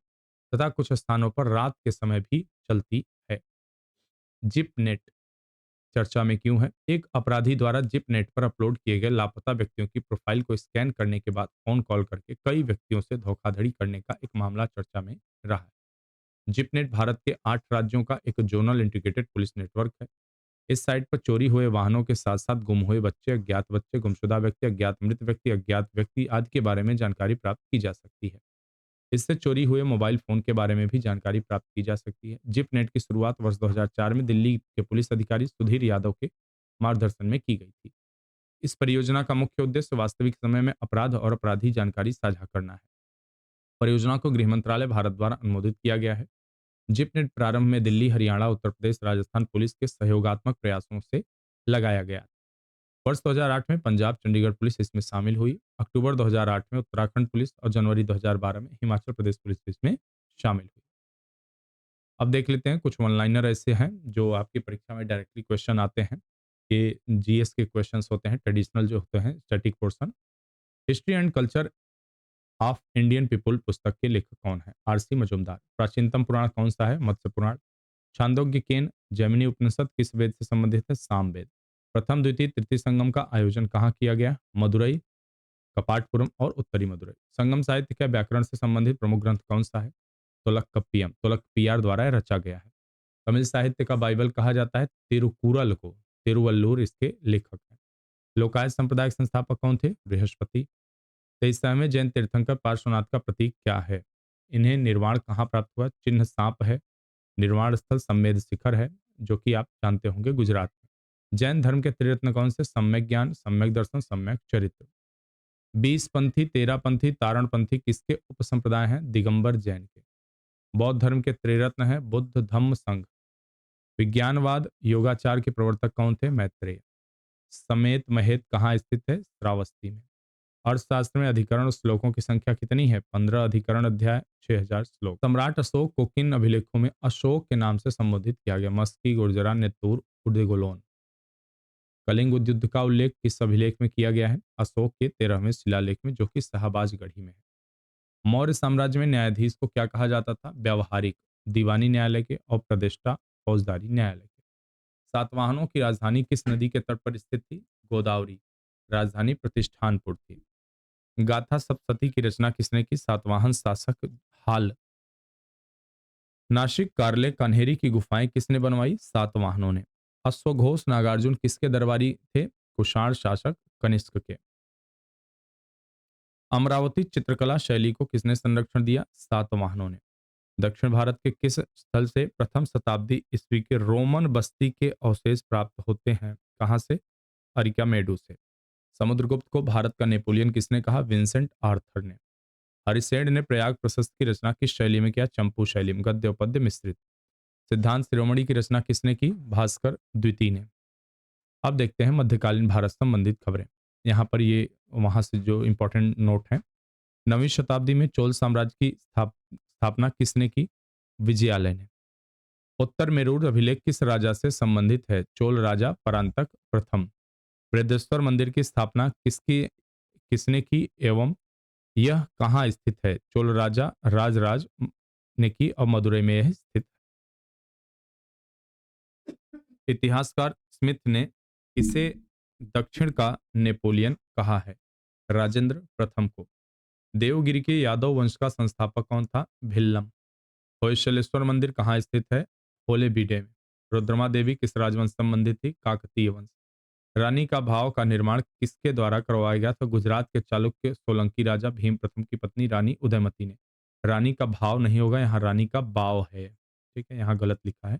तथा कुछ स्थानों पर रात के समय भी चलती है। जिप नेट चर्चा में क्यों है? एक अपराधी द्वारा जिप नेट पर अपलोड किए गए लापता व्यक्तियों की प्रोफाइल को स्कैन करने के बाद फोन कॉल करके कई व्यक्तियों से धोखाधड़ी करने का एक मामला चर्चा में रहा है। जिपनेट भारत के 8 राज्यों का एक जोनल इंटीग्रेटेड पुलिस नेटवर्क है। इस साइट पर चोरी हुए वाहनों के साथ साथ गुम हुए बच्चे, गुमशुदा व्यक्ति, अज्ञात व्यक्ति आदि के बारे में जानकारी प्राप्त की जा सकती है। इससे चोरी हुए मोबाइल फोन के बारे में भी जानकारी प्राप्त की जा सकती है। जिपनेट की शुरुआत वर्ष 2004 में दिल्ली के पुलिस अधिकारी सुधीर यादव के मार्गदर्शन में की गई थी। इस परियोजना का मुख्य उद्देश्य वास्तविक समय में अपराध और अपराधी जानकारी साझा करना है। परियोजना को गृह मंत्रालय भारत द्वारा अनुमोदित किया गया है। जिपनेट प्रारंभ में दिल्ली, हरियाणा, उत्तर प्रदेश, राजस्थान पुलिस के सहयोगात्मक प्रयासों से लगाया गया। वर्ष 2008 में पंजाब चंडीगढ़ पुलिस इसमें शामिल हुई। अक्टूबर 2008 में उत्तराखंड पुलिस और जनवरी 2012 में हिमाचल प्रदेश पुलिस इसमें शामिल हुई। अब देख लेते हैं कुछ वन लाइनर ऐसे हैं जो आपकी परीक्षा में डायरेक्टली क्वेश्चन आते हैं कि जीएस के क्वेश्चंस होते हैं, ट्रेडिशनल जो होते हैं static portion. History and culture of Indian people पुस्तक के लेखक कौन है? आरसी मजूमदार। प्राचीनतम पुराण कौन सा है? मत्स्य पुराण। छांदोग्य केन जैमिनी उपनिषद किस वेद से संबंधित है? साम वेद। प्रथम द्वितीय तृतीय संगम का आयोजन कहाँ किया गया? मदुरई, कपाटपुरम और उत्तरी मदुरई। संगम साहित्य का व्याकरण से संबंधित प्रमुख ग्रंथ कौन सा है? तोलकप्पियम, तोलकप्पियार द्वारा रचा गया है। तमिल साहित्य का बाइबल कहा जाता है तिरुकुरल को। तिरुवल्लुर इसके लेखक हैं। लोकायत संप्रदाय के संस्थापक कौन थे? बृहस्पति। 23वें जैन तीर्थंकर पार्श्वनाथ का प्रतीक क्या है? इन्हें निर्वाण कहाँ प्राप्त हुआ? चिन्ह सांप है। निर्वाण स्थल सम्मेद शिखर है, जो कि आप जानते होंगे गुजरात में। जैन धर्म के त्रिरत्न कौन से? सम्यक ज्ञान, सम्यक दर्शन, सम्यक चरित्र। 20 पंथी, 13 पंथी, तारण पंथी किसके उपसंप्रदाय हैं? दिगंबर जैन के। बौद्ध धर्म के त्रिरत्न है बुद्ध, धम्म, संघ। विज्ञानवाद योगाचार के प्रवर्तक कौन थे? मैत्रेय। समेत महेत कहाँ स्थित है? श्रावस्ती में। अर्थशास्त्र में अधिकरण और श्लोकों की संख्या कितनी है? 15 अधिकरण, अध्याय, 6000 श्लोक। सम्राट अशोक को किन अभिलेखों में अशोक के नाम से संबोधित किया गया? मस्की, गुर्जरा, नेत्तूर, उद्गोलोन। कलिंग युद्ध का उल्लेख किस अभिलेख में किया गया है? अशोक के 13वें शिलालेख में, जो कि शाहबाज गढ़ी में है। मौर्य साम्राज्य में न्यायाधीश को क्या कहा जाता था? व्यावहारिक, दीवानी न्यायालय के और प्रतिष्ठा फौजदारी न्यायालय के। सातवाहनों की राजधानी किस नदी के तट पर स्थित थी? गोदावरी। राजधानी प्रतिष्ठानपुर थी। गाथा सप्तशती की रचना किसने की? सातवाहन शासक हाल। नासिक कार्ले कन्हेरी की गुफाएं किसने बनवाई? सातवाहनों ने। अश्वघोष नागार्जुन किसके दरबारी थे? कुषाण शासक कनिष्क के। अमरावती चित्रकला शैली को किसने संरक्षण दिया? सातवाहनों ने। दक्षिण भारत के किस स्थल से प्रथम शताब्दी ईस्वी के रोमन बस्ती के अवशेष प्राप्त होते हैं? कहाँ से? अरिकामेडू से। समुद्रगुप्त को भारत का नेपोलियन किसने कहा? विंसेंट आर्थर ने। हरिसेन ने प्रयाग प्रशस्ति की रचना किस शैली में किया? चंपू शैली में, गद्य पद्य मिश्रित। सिद्धांत शिरोमणि की रचना किसने की? भास्कर द्वितीय ने। अब देखते हैं मध्यकालीन भारत संबंधित खबरें। यहाँ पर ये वहां से जो इंपॉर्टेंट नोट है। 9वीं शताब्दी में चोल साम्राज्य की स्थापना किसने की? विजयालय ने। उत्तर मेरूर अभिलेख किस राजा से संबंधित है? चोल राजा परांतक प्रथम। बृहदेश्वर मंदिर की स्थापना किसने की एवं यह कहाँ स्थित है? चोल राजा राजराज ने की और मदुरई में यह स्थित। इतिहासकार स्मिथ ने इसे दक्षिण का नेपोलियन कहा है। राजेंद्र प्रथम को। देवगिरी के यादव वंश का संस्थापक कौन था? भिल्लम। होयसलेश्वर मंदिर कहाँ स्थित है? होलेबीडे में। रुद्रमा देवी किस राजवंश संबंधित थी? काकतीय वंश। रानी का भाव का निर्माण किसके द्वारा करवाया गया? तो गुजरात के चालुक्य सोलंकी राजा भीम प्रथम की पत्नी रानी उदयमती ने। रानी का भाव नहीं होगा, यहाँ रानी का बाव है। ठीक है, यहाँ गलत लिखा है।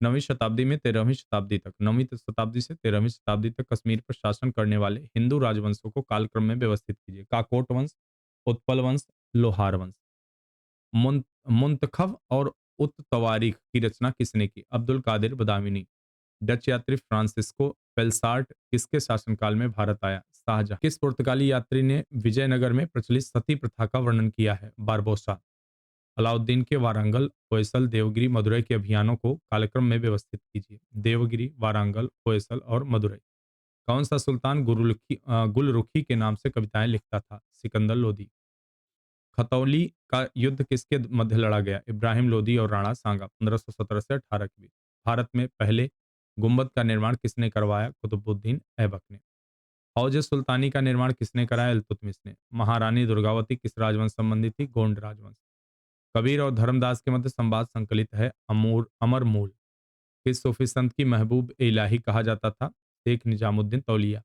9वीं शताब्दी में 13वीं शताब्दी तक, 9वीं शताब्दी से 13वीं शताब्दी तक कश्मीर पर शासन करने वाले हिंदू राजवंशों को कालक्रम में व्यवस्थित कीजिए। काकोट वंश, उत्पल वंश, लोहार वंश। मुंतखब और उत तवारीख की रचना किसने की? अब्दुल कादिर बदामिनी। डच यात्री फ्रांसिस्को पेलसार्ट किसके शासनकाल में भारत आया? शाहजहां। किस पुर्तगाली यात्री ने विजयनगर में प्रचलित सती प्रथा का वर्णन किया है? बारबोसा। अलाउद्दीन के वारंगल, होयसल, देवगिरी, मदुरई के अभियानों को कालक्रम में व्यवस्थित कीजिए। देवगिरी, वारंगल, होयसल और मदुरई। कौन सा सुल्तान गुलरुखी के नाम से कविताएं लिखता था? सिकंदर लोदी। खतौली का युद्ध किसके मध्य लड़ा गया? इब्राहिम लोदी और राणा सांगा, 1517 से 18 के बीच। भारत में पहले गुंबद का निर्माण किसने करवाया? कुतुबुद्दीन ऐबक ने। हौज सुल्तानी का निर्माण किसने कराया? इल्तुतमिश ने। महारानी दुर्गावती किस राजवंश संबंधी थी? गोंड राजवंश। कबीर और धर्मदास के मध्य संवाद संकलित है अमर मूल। किस सूफी संत की महबूब इलाही कहा जाता था? शेख निजामुद्दीन तौलिया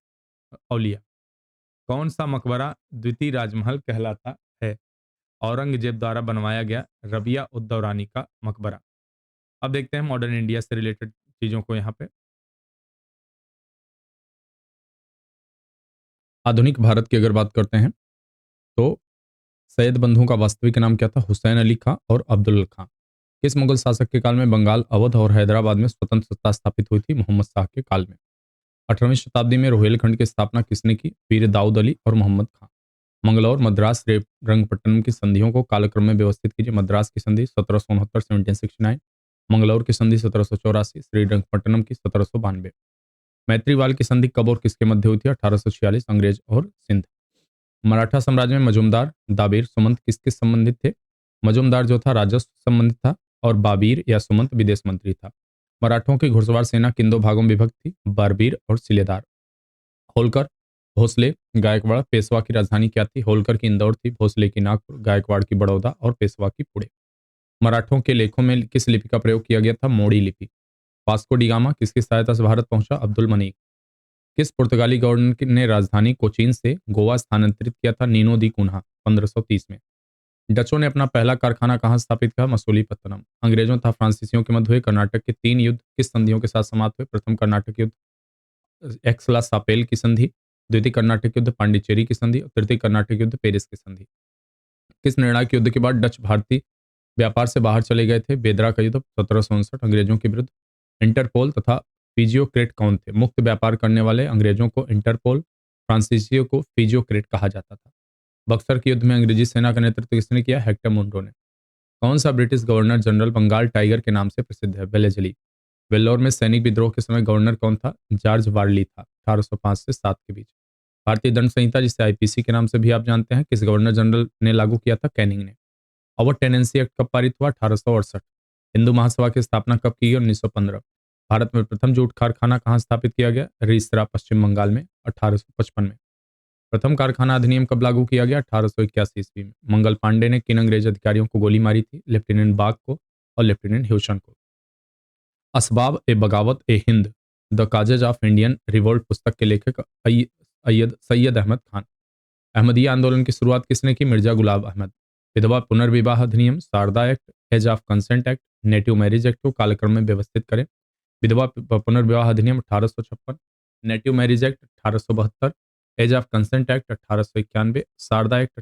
औलिया। कौन सा मकबरा द्वितीय राजमहल कहलाता है? औरंगजेब द्वारा बनवाया गया रबिया उद्दौरानी का मकबरा। अब देखते हैं मॉडर्न इंडिया से रिलेटेड चीजों को। यहाँ पे आधुनिक भारत की अगर बात करते हैं तो सैयद बंधुओं का वास्तविक नाम क्या था? हुसैन अली खां और अब्दुल खां। किस मुगल शासक के काल में बंगाल, अवध और हैदराबाद में स्वतंत्र सत्ता स्थापित हुई थी? मोहम्मद शाह के काल में। 18वीं शताब्दी में रोहिलखंड की स्थापना किसने की? पीर दाऊद अली और मोहम्मद खां। मंगलौर, मद्रास, श्रीरंगपट्टनम की संधियों को कालक्रम में व्यवस्थित कीजिए। मद्रास की संधि 1769 1769, मंगलौर की संधि 1784, श्रीरंगपट्टनम की 1792। मैत्रीवाल की संधि कब और किसके मध्य हुई थी? 1846, अंग्रेज और सिंध। मराठा साम्राज्य में मजूमदार, दाबीर, सुमंत किसके संबंधित थे? मजूमदार जो था राजस्व संबंधित था और बाबीर या सुमंत विदेश मंत्री था। मराठों की घुड़सवार सेना किन दो भागों में विभक्त थी? बारबीर और सिलेदार। होलकर, भोसले, गायकवाड़, पेशवा की राजधानी क्या थी? होलकर की इंदौर थी, भोसले की नागपुर, गायकवाड़ की बड़ौदा और पेशवा की पुणे। मराठों के लेखों में किस लिपि का प्रयोग किया गया था? मोड़ी लिपि। वास्को डी गामा किसकी सहायता से भारत पहुंचा? अब्दुल मनीक। किस पुर्तगाली गवर्नर ने राजधानी कोचीन से गोवा स्थानांतरित किया था? नीनो दी कुन्हा 1530 में। डचों ने अपना पहला कारखाना कहाँ स्थापित किया? मसूलीपत्तनम। अंग्रेजों तथा फ्रांसीसियों के मध्य हुए कर्नाटक के 3 युद्ध किस संधियों के साथ समाप्त हुए? प्रथम कर्नाटक युद्ध एक्सला सापेल की संधि, द्वितीय कर्नाटक युद्ध पांडिचेरी की संधि और तृतीय कर्नाटक युद्ध पेरिस की संधि। किस निर्णायक युद्ध के बाद डच भारतीय व्यापार से बाहर चले गए थे? बेदरा का युद्ध 1759 अंग्रेजों के विरुद्ध। इंटरपोल तथा फिजियोक्रेट कौन थे? मुक्त व्यापार करने वाले अंग्रेजों को इंटरपोल, फ्रांसीसियों को फिजियोक्रेट कहा जाता था। बक्सर के युद्ध में अंग्रेजी सेना का नेतृत्व किसने किया? हेक्टर मुंडो ने। कौन सा British governor general Bengal tiger के नाम से प्रसिद्ध है? वेलेजली। वेल्लोर में सैनिक विद्रोह के समय गवर्नर कौन था? जॉर्ज वारली था, 1805 से 7 के बीच। भारतीय दंड संहिता, जिसे आईपीसी के नाम से भी आप जानते हैं, किस गवर्नर जनरल ने लागू किया था? कैनिंग ने। ओवर टेनेंसी एक्ट कब पारित हुआ? 1868। हिंदू महासभा की स्थापना कब की गई? 1915। भारत में प्रथम जूट कारखाना कहाँ स्थापित किया गया? रिसरा, पश्चिम बंगाल में 1855 में। प्रथम कारखाना अधिनियम कब लागू किया गया? 1881 ईस्वी में। मंगल पांडे ने किन अंग्रेज अधिकारियों को गोली मारी थी? लेफ्टिनेंट बाग को और लेफ्टिनेंट ह्यूशन को। Asbab e Baghawat e Hind, the causes of Indian revolt पुस्तक के लेखक सैयद अहमद खान। अहमदिया आंदोलन की शुरुआत किसने की? मिर्जा गुलाब अहमद। विधवा पुनर्विवाह अधिनियम, Sharda act, age of consent act, native marriage act को कालक्रम में व्यवस्थित करें। विधवा पुनर्विवाह अधिनियम 1856, native marriage act 1872, age of consent act 1891, Sharda act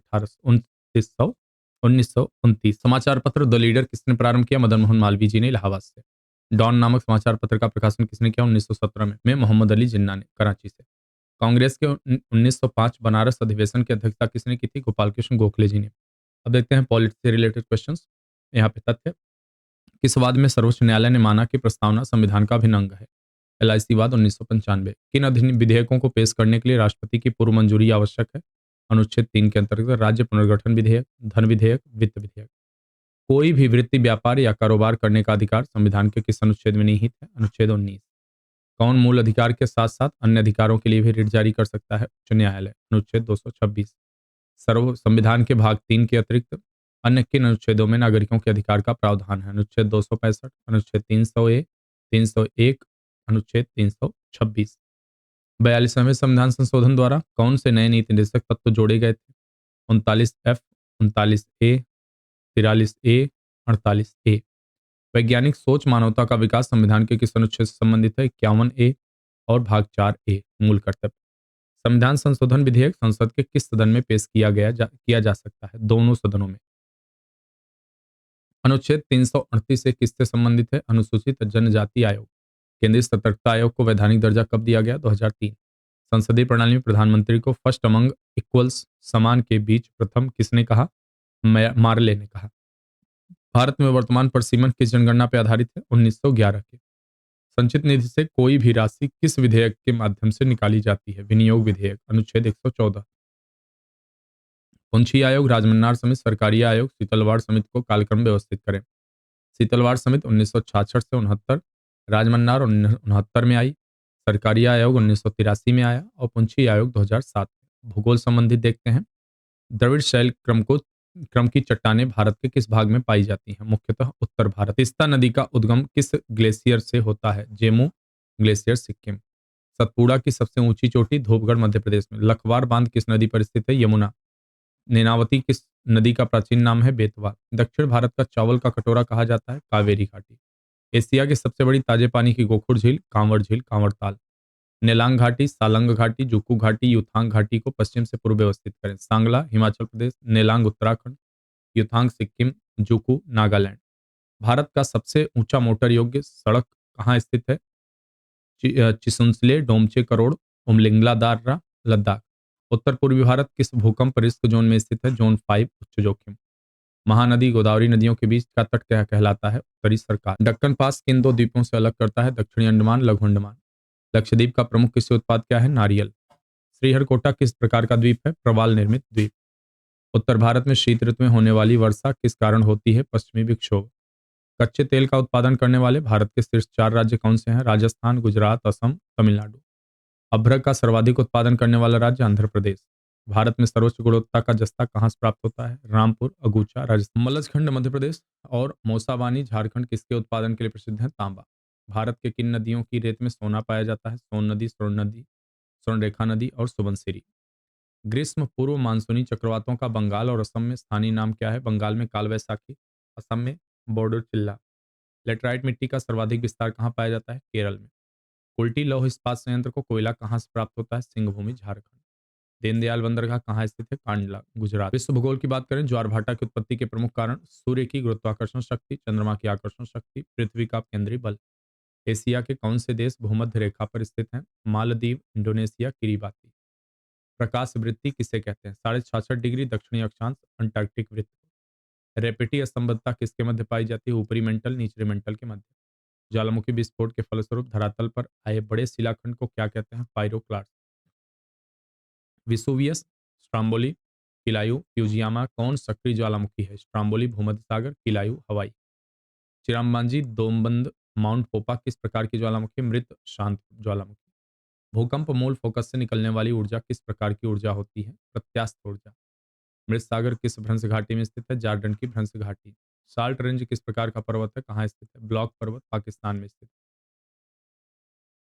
1929। समाचार पत्र द लीडर किसने प्रारंभ किया? मदन मोहन मालवीय जी ने इलाहाबाद से। डॉन नामक समाचार पत्र का प्रकाशन किसने किया? 1917 में मोहम्मद अली जिन्ना ने, कराची से। कांग्रेस के 1905 बनारस अधिवेशन की अध्यक्षता किसने की थी? गोपाल कृष्ण गोखले जी ने। अब देखते हैं पॉलिटिक्स से रिलेटेड क्वेश्चंस। यहाँ पे तथ्य, किस वाद में सर्वोच्च न्यायालय ने माना कि प्रस्तावना संविधान का अभिन्न अंग है? एलआईसी वाद 1995। किन विधेयकों को पेश करने के लिए राष्ट्रपति की पूर्व मंजूरी आवश्यक है? अनुच्छेद 3 के अंतर्गत राज्य पुनर्गठन विधेयक, धन विधेयक, वित्त विधेयक। कोई भी वृत्ति, व्यापार या कारोबार करने का अधिकार संविधान के किस अनुच्छेद में निहित है? अनुच्छेद 19। कौन मूल अधिकार के साथ साथ अन्य अधिकारों के लिए भी रिट जारी कर सकता है? उच्च न्यायालय, अनुच्छेद 226। सर्व संविधान के भाग 3 के अतिरिक्त अन्य किन अनुच्छेदों में नागरिकों के अधिकार का प्रावधान है? अनुच्छेद 265, अनुच्छेद 300 ए, 301, अनुच्छेद 326। 42वें संविधान संशोधन द्वारा कौन से नए नीति निर्देशक तत्व जोड़े गए थे? 39F, 39A, 43A, 48A। वैज्ञानिक सोच, मानवता का विकास संविधान के किस अनुच्छेद से संबंधित है? 51A और भाग 4A, मूल कर्तव्य। संविधान संशोधन विधेयक संसद के किस सदन में पेश किया जा सकता है? दोनों सदनों में। अनुच्छेद 338 से किससे संबंधित है? अनुसूचित जनजाति आयोग। केंद्रीय सतर्कता आयोग को वैधानिक दर्जा कब दिया गया? 2003। संसदीय प्रणाली में प्रधानमंत्री को फर्स्ट अमंग इक्वल्स, समान के बीच प्रथम किसने कहा? मार्ले ने कहा। भारत में वर्तमान परिसीमन किस जनगणना पर आधारित है? 1911 के। संचित निधि से कोई भी राशि किस विधेयक के माध्यम से निकाली जाती है? विनियोग विधेयक, अनुच्छेद 114। पुंछी आयोग, राजमन्नार समिति, सरकारी आयोग, शीतलवाड़ समिति को कालक्रम व्यवस्थित करें। शीतलवाड़ समिति 1966 से 69, राजमन्नार 69 में आई, सरकारी आयोग 1983 में आया और पुंछी आयोग 2007 में। भूगोल संबंधित देखते हैं। द्रविड़ शैल क्रम की चट्टानें भारत के किस भाग में पाई जाती हैं? मुख्यतः उत्तर भारत। तीस्ता नदी का उद्गम किस ग्लेशियर से होता है? जेमू ग्लेशियर, सिक्किम। सतपुड़ा की सबसे ऊंची चोटी धूपगढ़, मध्य प्रदेश में। लखवार बांध किस नदी पर स्थित है? यमुना। नेनावती किस नदी का प्राचीन नाम है? बेतवा। दक्षिण भारत का चावल का कटोरा कहा जाता है? कावेरी घाटी। एशिया की सबसे बड़ी ताजे पानी की गोखुर झील? कांवर झील, कांवर ताल। नेलांग घाटी, सालंग घाटी, जुकू घाटी, युथांग घाटी को पश्चिम से पूर्व व्यवस्थित करें। सांगला हिमाचल प्रदेश, नेलांग उत्तराखंड, युथांग सिक्किम, जुकू नागालैंड। भारत का सबसे ऊंचा मोटर योग्य सड़क कहाँ स्थित है? चिसुंसले, डोमचे करोड़, उमलिंगला दार्रा, लद्दाख। उत्तर पूर्वी भारत किस भूकंप रिस्क जोन में स्थित है? जोन 5 उच्च जोखिम। महानदी गोदावरी नदियों के बीच का तट क्या कहलाता है? उत्तरी सरकार। दक्कन पास किन दो द्वीपों से अलग करता है? दक्षिणी अंडमान, लघु अंडमान। लक्षद्वीप का प्रमुख कृषि उत्पाद क्या है? नारियल। श्रीहरिकोटा किस प्रकार का द्वीप है? प्रवाल निर्मित द्वीप। उत्तर भारत में शीत ऋतु में होने वाली वर्षा किस कारण होती है? पश्चिमी विक्षोभ। कच्चे तेल का उत्पादन करने वाले भारत के शीर्ष 4 राज्य कौन से हैं? राजस्थान, गुजरात, असम, तमिलनाडु। अभ्रक का सर्वाधिक उत्पादन करने वाला राज्य आंध्र प्रदेश। भारत में सर्वोच्च गुणवत्ता का जस्ता कहाँ से प्राप्त होता है? रामपुर, अगुचा, राजस्थान। मलजखंड मध्य प्रदेश और मौसाबानी झारखंड किसके उत्पादन के लिए प्रसिद्ध है? तांबा। भारत के किन नदियों की रेत में सोना पाया जाता है? सोन नदी, स्वर्णरेखा नदी और सुबनसिरी। ग्रीष्म पूर्व मानसूनी चक्रवातों का बंगाल और असम में स्थानीय नाम क्या है? बंगाल में काल वैसाखी, असम में बोडो चिल्ला। लेटराइट मिट्टी का सर्वाधिक विस्तार कहाँ पाया जाता है? केरल में। कुल्टी लौह इस्पात संयंत्र को कोयला कहाँ से प्राप्त होता है? सिंहभूमि, झारखंड। दीनदयाल बंदरगाह कहाँ स्थित है? कांडला, गुजरात। विश्व भूगोल की बात करें, ज्वार भाटा की उत्पत्ति के प्रमुख कारण? सूर्य की गुरुत्वाकर्षण शक्ति, चंद्रमा की आकर्षण शक्ति, पृथ्वी का केंद्रीय बल। एशिया के कौन से देश भूमध्य रेखा पर स्थित हैं? Maldives, Indonesia, Kiribati. प्रकाश वृत्ति किसे कहते हैं? 66.5 डिग्री दक्षिणी अक्षांश, अंटार्कटिक वृत्त। रेपेटी असंबद्धता किसके मध्य पाई जाती है? ऊपरी मेंटल, निचले मेंटल के मध्य। ज्वालामुखी विस्फोट के फलस्वरूप धरातल पर आए बड़े शिलाखंड को क्या कहते हैं? पाइरोक्लास्ट। विसुवियस, स्ट्राम्बोली, किलायू, फ्यूजियामा कौन सक्रिय ज्वालामुखी है? स्ट्राम्बोली भूमध्य सागर, किलायू हवाई। चिरामबांजी दोमबंद माउंट पोपा किस प्रकार की ज्वालामुखी? मृत शांत ज्वालामुखी। भूकंप मूल फोकस से निकलने वाली ऊर्जा किस प्रकार की ऊर्जा होती है? प्रत्यास्थ ऊर्जा। मृत सागर किस भ्रंश घाटी में स्थित है? जार्डन की भ्रंश घाटी। साल्ट रेंज किस प्रकार का पर्वत है? कहाँ स्थित है? ब्लॉक पर्वत, पाकिस्तान में स्थित।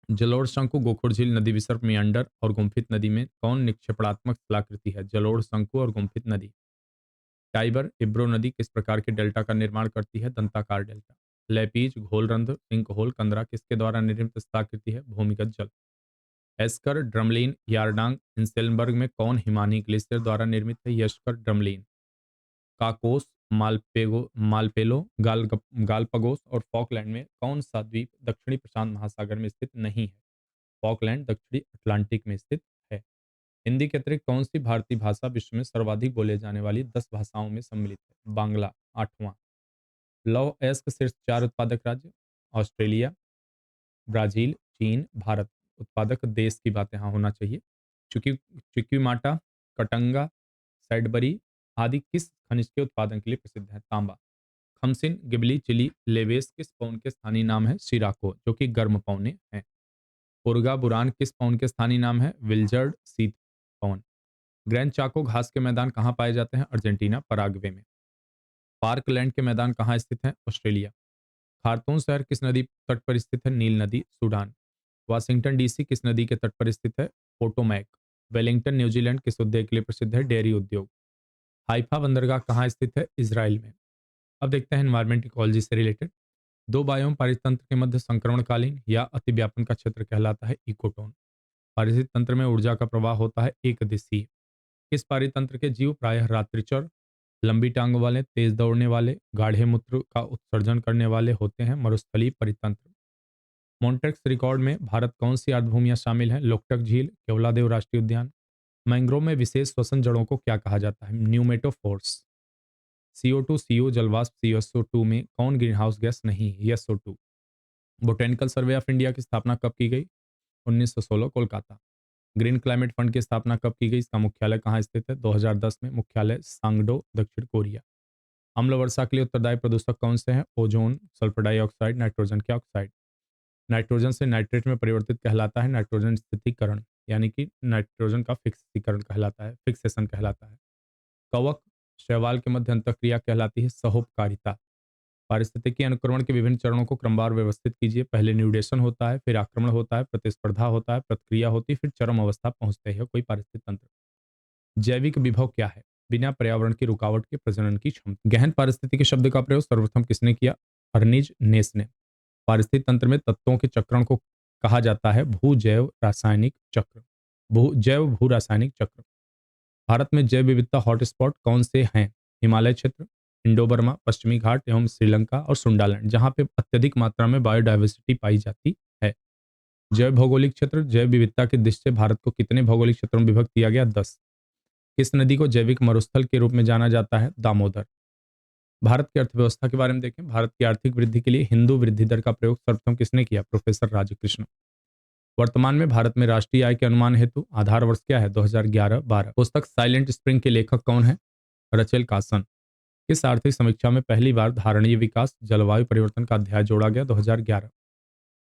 जलोढ़ शंकु, गोखुर झील, नदी विसर्प, मियांडर और गुम्फित नदी में कौन निक्षेपणात्मक स्थलाकृति है? जलोढ़ शंकु और गुम्फित नदी। टाइबर, इब्रो नदी किस प्रकार के डेल्टा का निर्माण करती है? दंताकार डेल्टा। लेपीज, घोलरंध्र, सिंक होल, कंदरा किसके द्वारा निर्मित स्थलाकृति है? भूमिगत जल। एस्कर, ड्रमलीन, यारडांग, इंसेलबर्ग में कौन हिमानी ग्लेशियर द्वारा निर्मित है? यस्कर, ड्रमलीन। काकोस, मालपेलो, गालपगोस और फॉकलैंड में कौन सा द्वीप दक्षिणी प्रशांत महासागर में स्थित नहीं है? फॉकलैंड दक्षिणी अटलांटिक में स्थित है। हिंदी के अतिरिक्त कौन सी भारतीय भाषा विश्व में सर्वाधिक बोले जाने वाली 10 भाषाओं में सम्मिलित है? बांग्ला, 8वां। लौह अयस्क शीर्ष 4 उत्पादक राज्य? ऑस्ट्रेलिया, ब्राजील, चीन, भारत। उत्पादक देश की बात यहाँ होना चाहिए। चिक्कीमाटा, कटंगा, सैडबरी आदि किस खनिज के उत्पादन के लिए प्रसिद्ध है? तांबा। खमसिन, गिबली, चिली, लेवेस किस पौन के स्थानीय नाम है? सिराको, जो कि गर्म पौने हैं। पुरगा बुरान किस पौन के स्थानीय नाम है? विल्जर्ड, शीत पौन। ग्रैंड चाको घास के मैदान कहाँ पाए जाते हैं? अर्जेंटीना, पराग्वे में। पार्कलैंड के मैदान कहाँ स्थित हैं? ऑस्ट्रेलिया। खार्तूम शहर किस नदी तट पर स्थित है? नील नदी, सूडान। वाशिंगटन डीसी किस नदी के तट पर स्थित है? पोटोमैक। वेलिंगटन न्यूजीलैंड किस उद्योग के लिए प्रसिद्ध है? डेयरी उद्योग। हाइफा बंदरगाह कहाँ स्थित है? इसराइल में। अब देखते हैं एनवायरमेंट इकोलॉजी से रिलेटेड। दो बायोम पारितंत्र के मध्य संक्रमणकालीन या अतिव्यापन का क्षेत्र कहलाता है इकोटोन। पारिस्थितिक तंत्र में ऊर्जा का प्रवाह होता है एक दिशीय। किस पारितंत्र के जीव प्रायः रात्रिचर, लंबी टांग वाले, तेज दौड़ने वाले, गाढ़े मूत्र का उत्सर्जन करने वाले होते हैं? मरुस्थलीय परितंत्र। मॉन्टेक्स रिकॉर्ड में भारत कौन सी आर्द्रभूमियां शामिल हैं? लोकटक झील, केवलादेव राष्ट्रीय उद्यान। मैंग्रोव में विशेष श्वसन जड़ों को क्या कहा जाता है? न्यूमेटोफोर्स। CO2 CO जलवाष्प CSO2 में कौन ग्रीन हाउस गैस नहीं है? SO2। Botanical survey of India की स्थापना कब की गई? 1916, कोलकाता। ग्रीन क्लाइमेट फंड की स्थापना कब की गई? इसका मुख्यालय कहाँ स्थित है? 2010 में। मुख्यालय सांगडो, दक्षिण कोरिया। अम्ल वर्षा के लिए उत्तरदायी प्रदूषक कौन से हैं? ओजोन, सल्फर डाइऑक्साइड, नाइट्रोजन के ऑक्साइड। नाइट्रोजन से नाइट्रेट में परिवर्तित कहलाता है नाइट्रोजन स्थितीकरण, यानी कि नाइट्रोजन का फिक्सीकरण कहलाता है, फिक्सेशन कहलाता है। कवक शैवाल के मध्य अंतःक्रिया कहलाती है सहोपकारिता। पारिस्थितिकी अनुक्रमण के विभिन्न चरणों को क्रमवार व्यवस्थित कीजिए। पहले न्यूडेशन होता है, फिर आक्रमण होता है, प्रतिस्पर्धा होता है, प्रतिक्रिया होती है, फिर चरम अवस्था पहुंचते है कोई पारिस्थितिक तंत्र। जैविक विभव क्या है? बिना पर्यावरण की रुकावट के प्रजनन की क्षमता। गहन पारिस्थितिकी शब्द का प्रयोग सर्वप्रथम किसने किया? अर्निज नेस ने। पारिस्थितिक तंत्र में तत्वों के चक्रण को कहा जाता है भू जैव रासायनिक चक्र। भू रासायनिक चक्र। भारत में जैव विविधता हॉटस्पॉट कौन से हैं? हिमालय क्षेत्र, इंडो बर्मा, पश्चिमी घाट एवं श्रीलंका और सुंडालैंड, जहां पे अत्यधिक मात्रा में बायोडायवर्सिटी पाई जाती है। जैव भौगोलिक क्षेत्र। जैव विविधता की दृष्टि से भारत को कितने भौगोलिक क्षेत्रों में विभक्त किया गया? 10। किस नदी को जैविक मरुस्थल के रूप में जाना जाता है? दामोदर। भारत की अर्थव्यवस्था के बारे में देखें। भारत की आर्थिक वृद्धि के लिए हिंदू वृद्धि दर का प्रयोग सर्वप्रथम किसने किया? प्रोफेसर राजकृष्ण। वर्तमान में भारत में राष्ट्रीय आय के अनुमान हेतु आधार वर्ष क्या है? 2011-12। पुस्तक साइलेंट स्प्रिंग के लेखक कौन है? Rachel Carson. इस आर्थिक समीक्षा में पहली बार धारणीय विकास जलवायु परिवर्तन का अध्याय जोड़ा गया? 2011।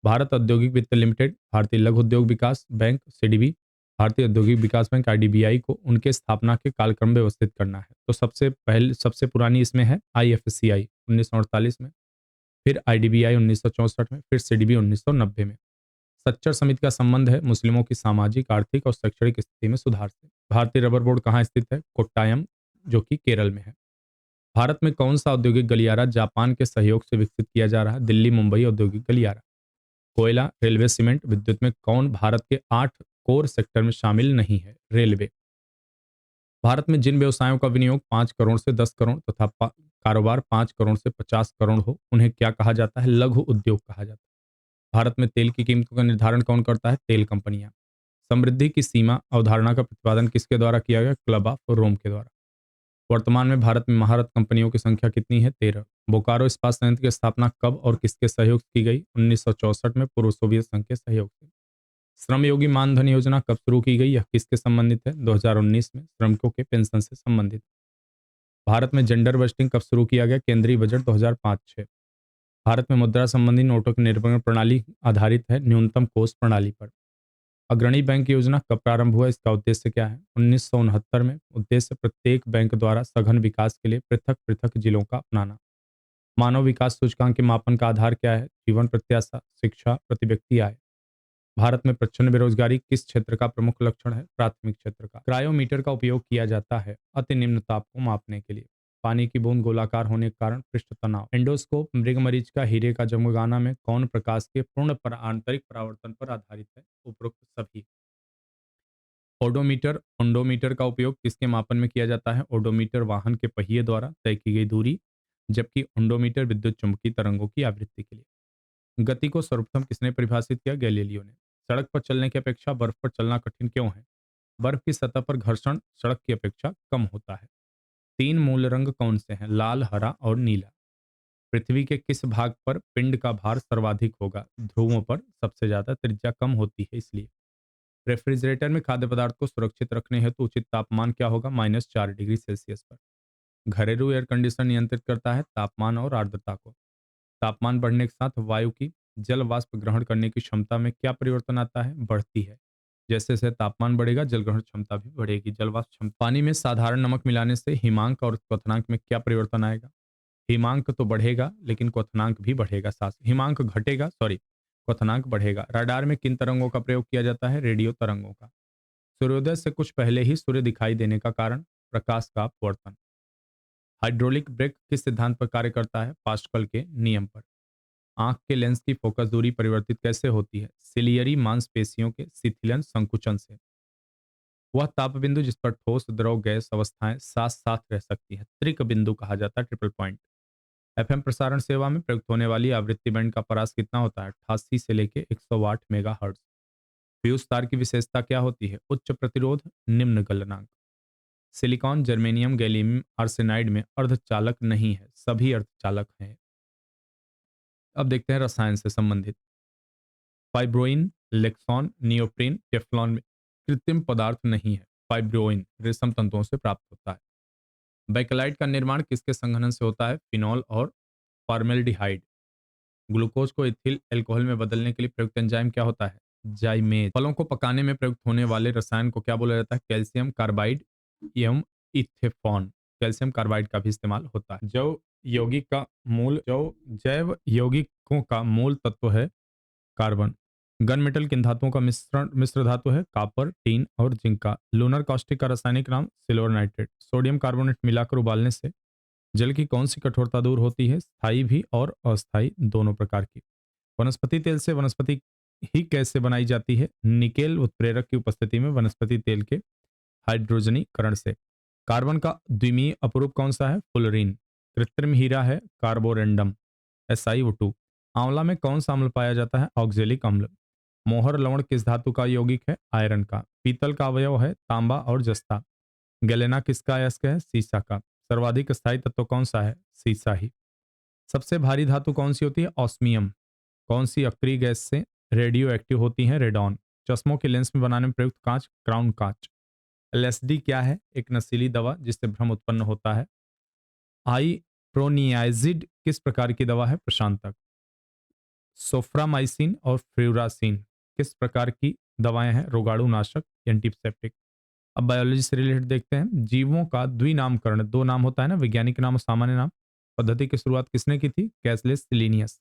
भारत औद्योगिक वित्त लिमिटेड, भारतीय लघु उद्योग विकास बैंक सीडीबी, भारतीय औद्योगिक विकास बैंक आईडीबीआई को उनके स्थापना के कालक्रम में व्यवस्थित करना है। तो सबसे पुरानी इसमें है आईएफसीआई 1948 में, फिर आईडीबीआई 1964 में, फिर सीडीबी 1990 में। सच्चर समिति का संबंध है मुस्लिमों की सामाजिक, आर्थिक और शैक्षणिक स्थिति में सुधार से। भारतीय रबर बोर्ड कहाँ स्थित है? कोट्टायम, जो कि केरल में है। भारत में कौन सा औद्योगिक गलियारा जापान के सहयोग से विकसित किया जा रहा है? दिल्ली मुंबई औद्योगिक गलियारा। कोयला, रेलवे, सीमेंट, विद्युत में कौन भारत के 8 कोर सेक्टर में शामिल नहीं है? रेलवे। भारत में जिन व्यवसायों का विनियोग 5 करोड़ से 10 करोड़ तथा कारोबार 5 करोड़ से 50 करोड़ हो, उन्हें क्या कहा जाता है? लघु उद्योग कहा जाता है। भारत में तेल की कीमतों का निर्धारण कौन करता है? तेल कंपनियां। समृद्धि की सीमा अवधारणा का प्रतिपादन किसके द्वारा किया गया? क्लब ऑफ रोम के द्वारा। वर्तमान में भारत में महारत कंपनियों की संख्या कितनी है? 13। बोकारो इस्पात संयंत्र की स्थापना कब और किसके सहयोग से की गई? 1964 में पूर्व सोवियत संघ के सहयोग से। श्रमयोगी मानधन योजना कब शुरू की गई? यह किसके संबंधित है? 2019 में, श्रमिकों के पेंशन से संबंधित। भारत में जेंडर बस्टिंग कब शुरू किया गया? केंद्रीय बजट 2005-6। भारत में मुद्रा संबंधी नोटों की निर्गमन प्रणाली आधारित है न्यूनतम कोष प्रणाली पर। अग्रणी बैंक योजना कब प्रारंभ हुआ? इसका उद्देश्य क्या है? 1969 में। उद्देश्य प्रत्येक बैंक द्वारा सघन विकास के लिए पृथक पृथक जिलों का अपनाना। मानव विकास सूचकांक के मापन का आधार क्या है? जीवन प्रत्याशा, शिक्षा, प्रति व्यक्ति आय। भारत में प्रचंड बेरोजगारी किस क्षेत्र का प्रमुख लक्षण है? प्राथमिक क्षेत्र का। क्रायोमीटर का उपयोग किया जाता है अति निम्न ताप को मापने के लिए। पानी की बूंद गोलाकार होने के कारण पृष्ठ तनाव। एंडोस्कोप मृग मरीज का हीरे का जगमगाना में कौन प्रकाश के पूर्ण पर आंतरिक परावर्तन पर आधारित है? उपरोक्त सभी। ओडोमीटर ओंडोमीटर का उपयोग किसके मापन में किया जाता है? ओडोमीटर वाहन के पहिए द्वारा तय की गई दूरी, जबकि ओंडोमीटर विद्युत चुंबकीय तरंगों की आवृत्ति के लिए। गति को सर्वप्रथम किसने परिभाषित किया? गैलीलियो ने। सड़क पर चलने की अपेक्षा बर्फ पर चलना कठिन क्यों है? बर्फ की सतह पर घर्षण सड़क की अपेक्षा कम होता है। 3 मूल रंग कौन से हैं? लाल, हरा और नीला। पृथ्वी के किस भाग पर पिंड का भार सर्वाधिक होगा? ध्रुवों पर सबसे ज्यादा, त्रिज्या कम होती है इसलिए। रेफ्रिजरेटर में खाद्य पदार्थ को सुरक्षित रखने हेतु उचित तापमान क्या होगा? -4 डिग्री सेल्सियस पर। घरेलू एयर कंडीशनर नियंत्रित करता है तापमान और आर्द्रता को। तापमान बढ़ने के साथ वायु की जल वाष्प ग्रहण करने की क्षमता में क्या परिवर्तन आता है? बढ़ती है। जैसे जैसे तापमान बढ़ेगा जल ग्रहण क्षमता भी बढ़ेगी, जल वाष्प क्षमता। पानी में साधारण नमक मिलाने से हिमांक और क्वथनांक में क्या परिवर्तन आएगा? हिमांक तो बढ़ेगा लेकिन क्वथनांक भी बढ़ेगा साथ। हिमांक घटेगा, सॉरी, क्वथनांक बढ़ेगा। रडार में किन तरंगों का प्रयोग किया जाता है? रेडियो तरंगों का। सूर्योदय से कुछ पहले ही सूर्य दिखाई देने का कारण? प्रकाश का अपवर्तन। हाइड्रोलिक ब्रेक किस सिद्धांत पर कार्य करता है? पास्कल के नियम पर। आंख के लेंस की फोकस दूरी परिवर्तित कैसे होती है? सिलियरी मांसपेशियों के शिथिलन संकुचन से। वह ताप बिंदु जिस पर ठोस, द्रव, गैस अवस्थाएं साथ साथ रह सकती हैं त्रिक बिंदु कहा जाता है, ट्रिपल पॉइंट। एफएम प्रसारण सेवा में प्रयुक्त होने वाली आवृत्ति बैंड का परास कितना होता है? 88 से लेके 108 मेगाहर्ट्ज। फ्यूज तार की विशेषता क्या होती है? उच्च प्रतिरोध, निम्न गलनांक। सिलिकॉन, जर्मेनियम, गैलियम आर्सेनाइड में अर्धचालक नहीं है, सभी अर्धचालक हैं। अब देखते हैं रसायन से संबंधित। फाइब्रोइन, लेक्सॉन, नियोप्रीन, टेफ्लॉन में कृत्रिम पदार्थ नहीं है। फाइब्रोइन रेशम तंतुओं से प्राप्त होता है। बैकेलाइट का निर्माण किसके संघनन से होता है? फिनॉल और फॉर्मेल्डिहाइड। ग्लूकोज को इथिल अल्कोहल में बदलने के लिए प्रयुक्त एंजाइम क्या होता है? जाइमेज। फलों को पकाने में प्रयुक्त होने वाले रसायन को क्या बोला जाता है? कैल्शियम कार्बाइड एवं इथेफॉन। कैल्शियम कार्बाइड का भी इस्तेमाल होता है। जैव यौगिकों का मूल तत्व है कार्बन। गन मेटल किन धातुओं का मिश्र धातु है? कॉपर, टीन और जिंक का। लूनर कास्टिक का रासायनिक नाम? Silver nitrate. सोडियम कार्बोनेट मिलाकर उबालने से जल की कौन सी कठोरता दूर होती है? स्थायी भी और अस्थायी दोनों प्रकार की। वनस्पति तेल से वनस्पति ही कैसे बनाई जाती है? निकेल उत्प्रेरक की उपस्थिति में वनस्पति तेल के हाइड्रोजनीकरण से। कार्बन का द्विमीय अपरूप कौन सा है? फ्लोरीन। कृत्रिम हीरा है कार्बोरेंडम। SiO2। आंवला में कौन सा अम्ल पाया जाता है? ऑक्जेलिक अम्ल। मोहर लवण किस धातु का यौगिक है? आयरन का। पीतल का अवयव है तांबा और जस्ता। गैलेना किसका अयस्क है? सीसा का। सर्वाधिक स्थायी तत्व कौन सा है? सीसा ही। सबसे भारी धातु कौन सी होती है? ऑस्मियम। कौन सी अक्रिय गैस से रेडियो एक्टिव होती है? रेडॉन। चश्मों के लेंस में बनाने में प्रयुक्त कांच क्राउन कांच। LSD क्या है? एक नशीली दवा जिससे भ्रम उत्पन्न होता है। आइप्रोनियाजिड किस प्रकार की दवा है? प्रशांतक। सोफ्रामाइसिन और फ्यूरासिन किस प्रकार की दवाएं हैं? रोगाणु नाशक, एंटीसेप्टिक। अब बायोलॉजी से रिलेटेड देखते हैं। जीवों का द्विनामकरण, दो नाम होता है ना, वैज्ञानिक नाम और सामान्य नाम। पद्धति की शुरुआत किसने की थी? Cashless Linnaeus.